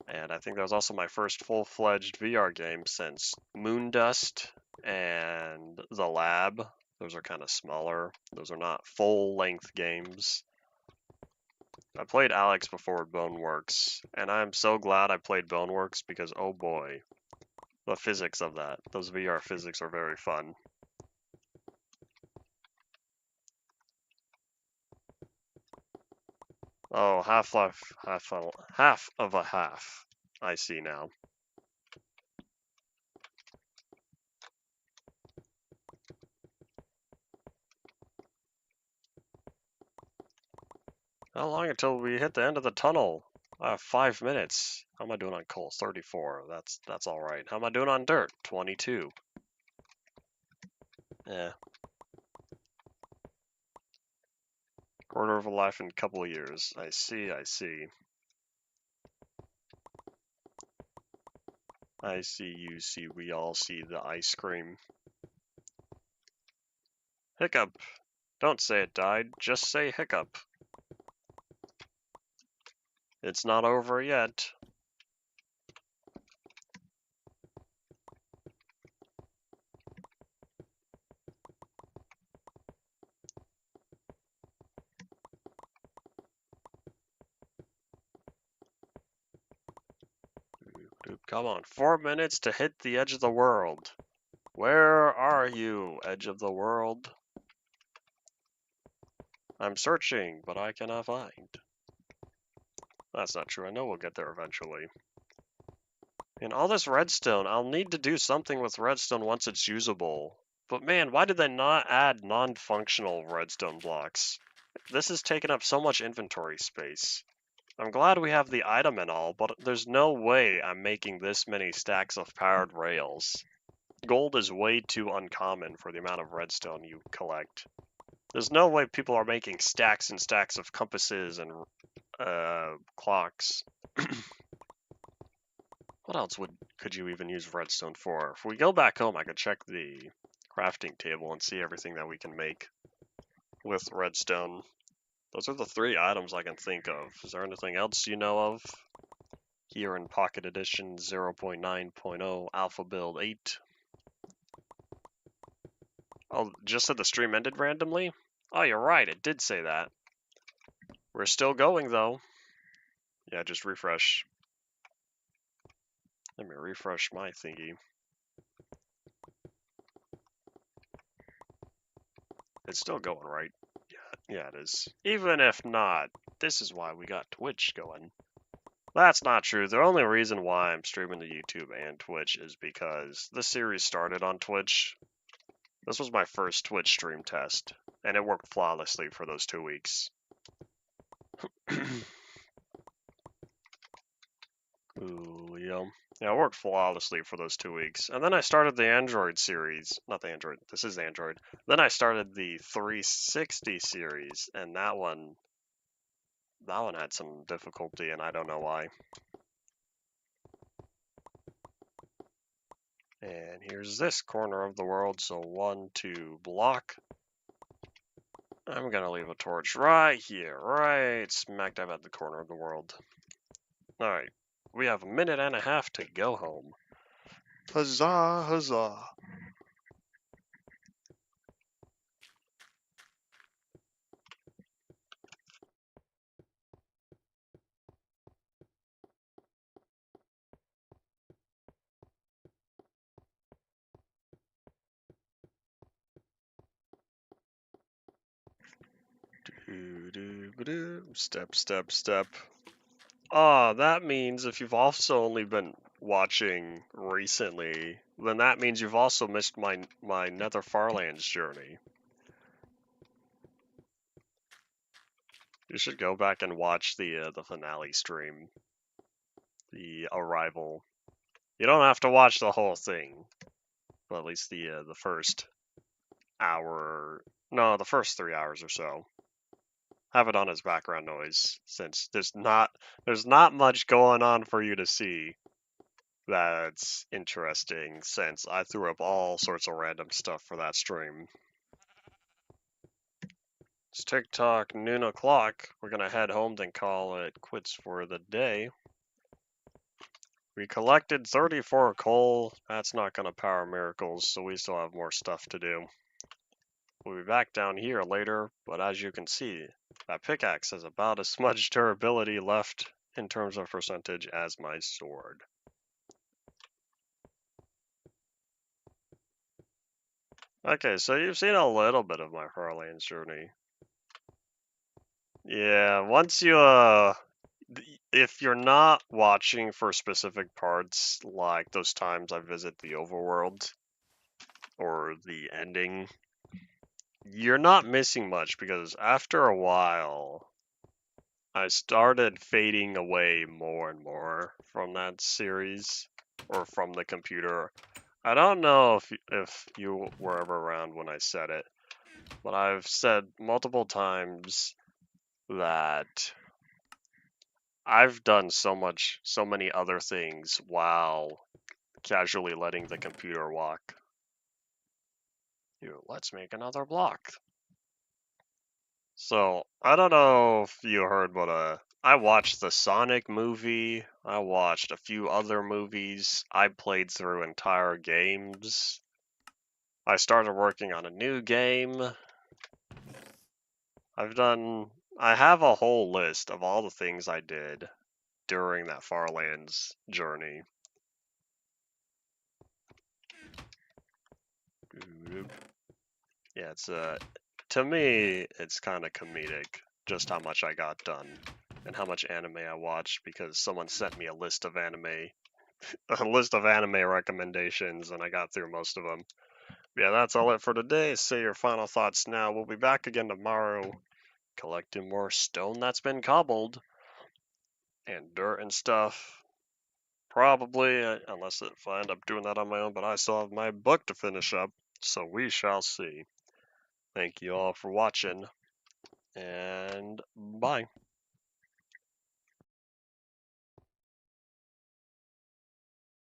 S1: And I think that was also my first full-fledged VR game since Moondust and The Lab. Those are kind of smaller. Those are not full-length games. I played Alex before Boneworks, and I'm so glad I played Boneworks because, oh boy, the physics of that. Those VR physics are very fun. Oh, Half-Life, half of a half. I see now. How long until we hit the end of the tunnel? 5 minutes. How am I doing on coal? 34. That's all right. How am I doing on dirt? 22. Yeah. Quarter of a life in a couple of years. I see, I see. I see, you see, we all see the ice cream. Hiccup. Don't say it died, just say hiccup. It's not over yet. Come on, 4 minutes to hit the edge of the world. Where are you, edge of the world? I'm searching, but I cannot find. That's not true. I know we'll get there eventually. And all this redstone, I'll need to do something with redstone once it's usable. But man, why did they not add non-functional redstone blocks? This is taking up so much inventory space. I'm glad we have the item and all, but there's no way I'm making this many stacks of powered rails. Gold is way too uncommon for the amount of redstone you collect. There's no way people are making stacks and stacks of compasses and clocks. What else could you even use redstone for? If we go back home, I could check the crafting table and see everything that we can make with redstone. Those are the 3 items I can think of. Is there anything else you know of? Here in Pocket Edition 0.9.0 Alpha Build 8. Oh, just said the stream ended randomly? Oh, you're right, it did say that. We're still going, though. Yeah, just refresh. Let me refresh my thingy. It's still going, right? Yeah, it is. Even if not, this is why we got Twitch going. That's not true. The only reason why I'm streaming to YouTube and Twitch is because the series started on Twitch. This was my first Twitch stream test, and it worked flawlessly for those 2 weeks. Ooh, yeah. Yeah, it worked flawlessly for those 2 weeks. And then I started the Android series. Not the Android, this is Android. Then I started the 360 series, and that one had some difficulty, and I don't know why. And here's this corner of the world, so 1, 2 block. I'm gonna leave a torch right here, right smack dab at the corner of the world. Alright, we have a minute and a half to go home. Huzzah, huzzah. Step, step, step. Ah, that means if you've also only been watching recently, then that means you've also missed my Nether Farlands journey. You should go back and watch the finale stream, the arrival. You don't have to watch the whole thing, but at least the first hour, no, the first 3 hours or so. Have it on as background noise, since there's not much going on for you to see that's interesting, since I threw up all sorts of random stuff for that stream. It's TikTok noon o'clock. We're gonna head home, then call it quits for the day. We collected 34 coal. That's not gonna power miracles, so we still have more stuff to do. We'll be back down here later, but as you can see, that pickaxe has about as much durability left in terms of percentage as my sword. Okay, so you've seen a little bit of my Farlands journey. Yeah, once you, if you're not watching for specific parts, like those times I visit the overworld or the ending, you're not missing much because after a while, I started fading away more and more from that series or from the computer. I don't know if you were ever around when I said it, but I've said multiple times that I've done so many other things while casually letting the computer walk. Let's make another block. So, I don't know if you heard, but I watched the Sonic movie. I watched a few other movies. I played through entire games. I started working on a new game. I have a whole list of all the things I did during that Farlands journey. Yeah, to me, it's kind of comedic just how much I got done and how much anime I watched because someone sent me a list of anime recommendations and I got through most of them. Yeah, that's all it for today. Say your final thoughts now. We'll be back again tomorrow collecting more stone that's been cobbled and dirt and stuff. Probably, unless if I end up doing that on my own, but I still have my book to finish up, so we shall see. Thank you all for watching, and bye.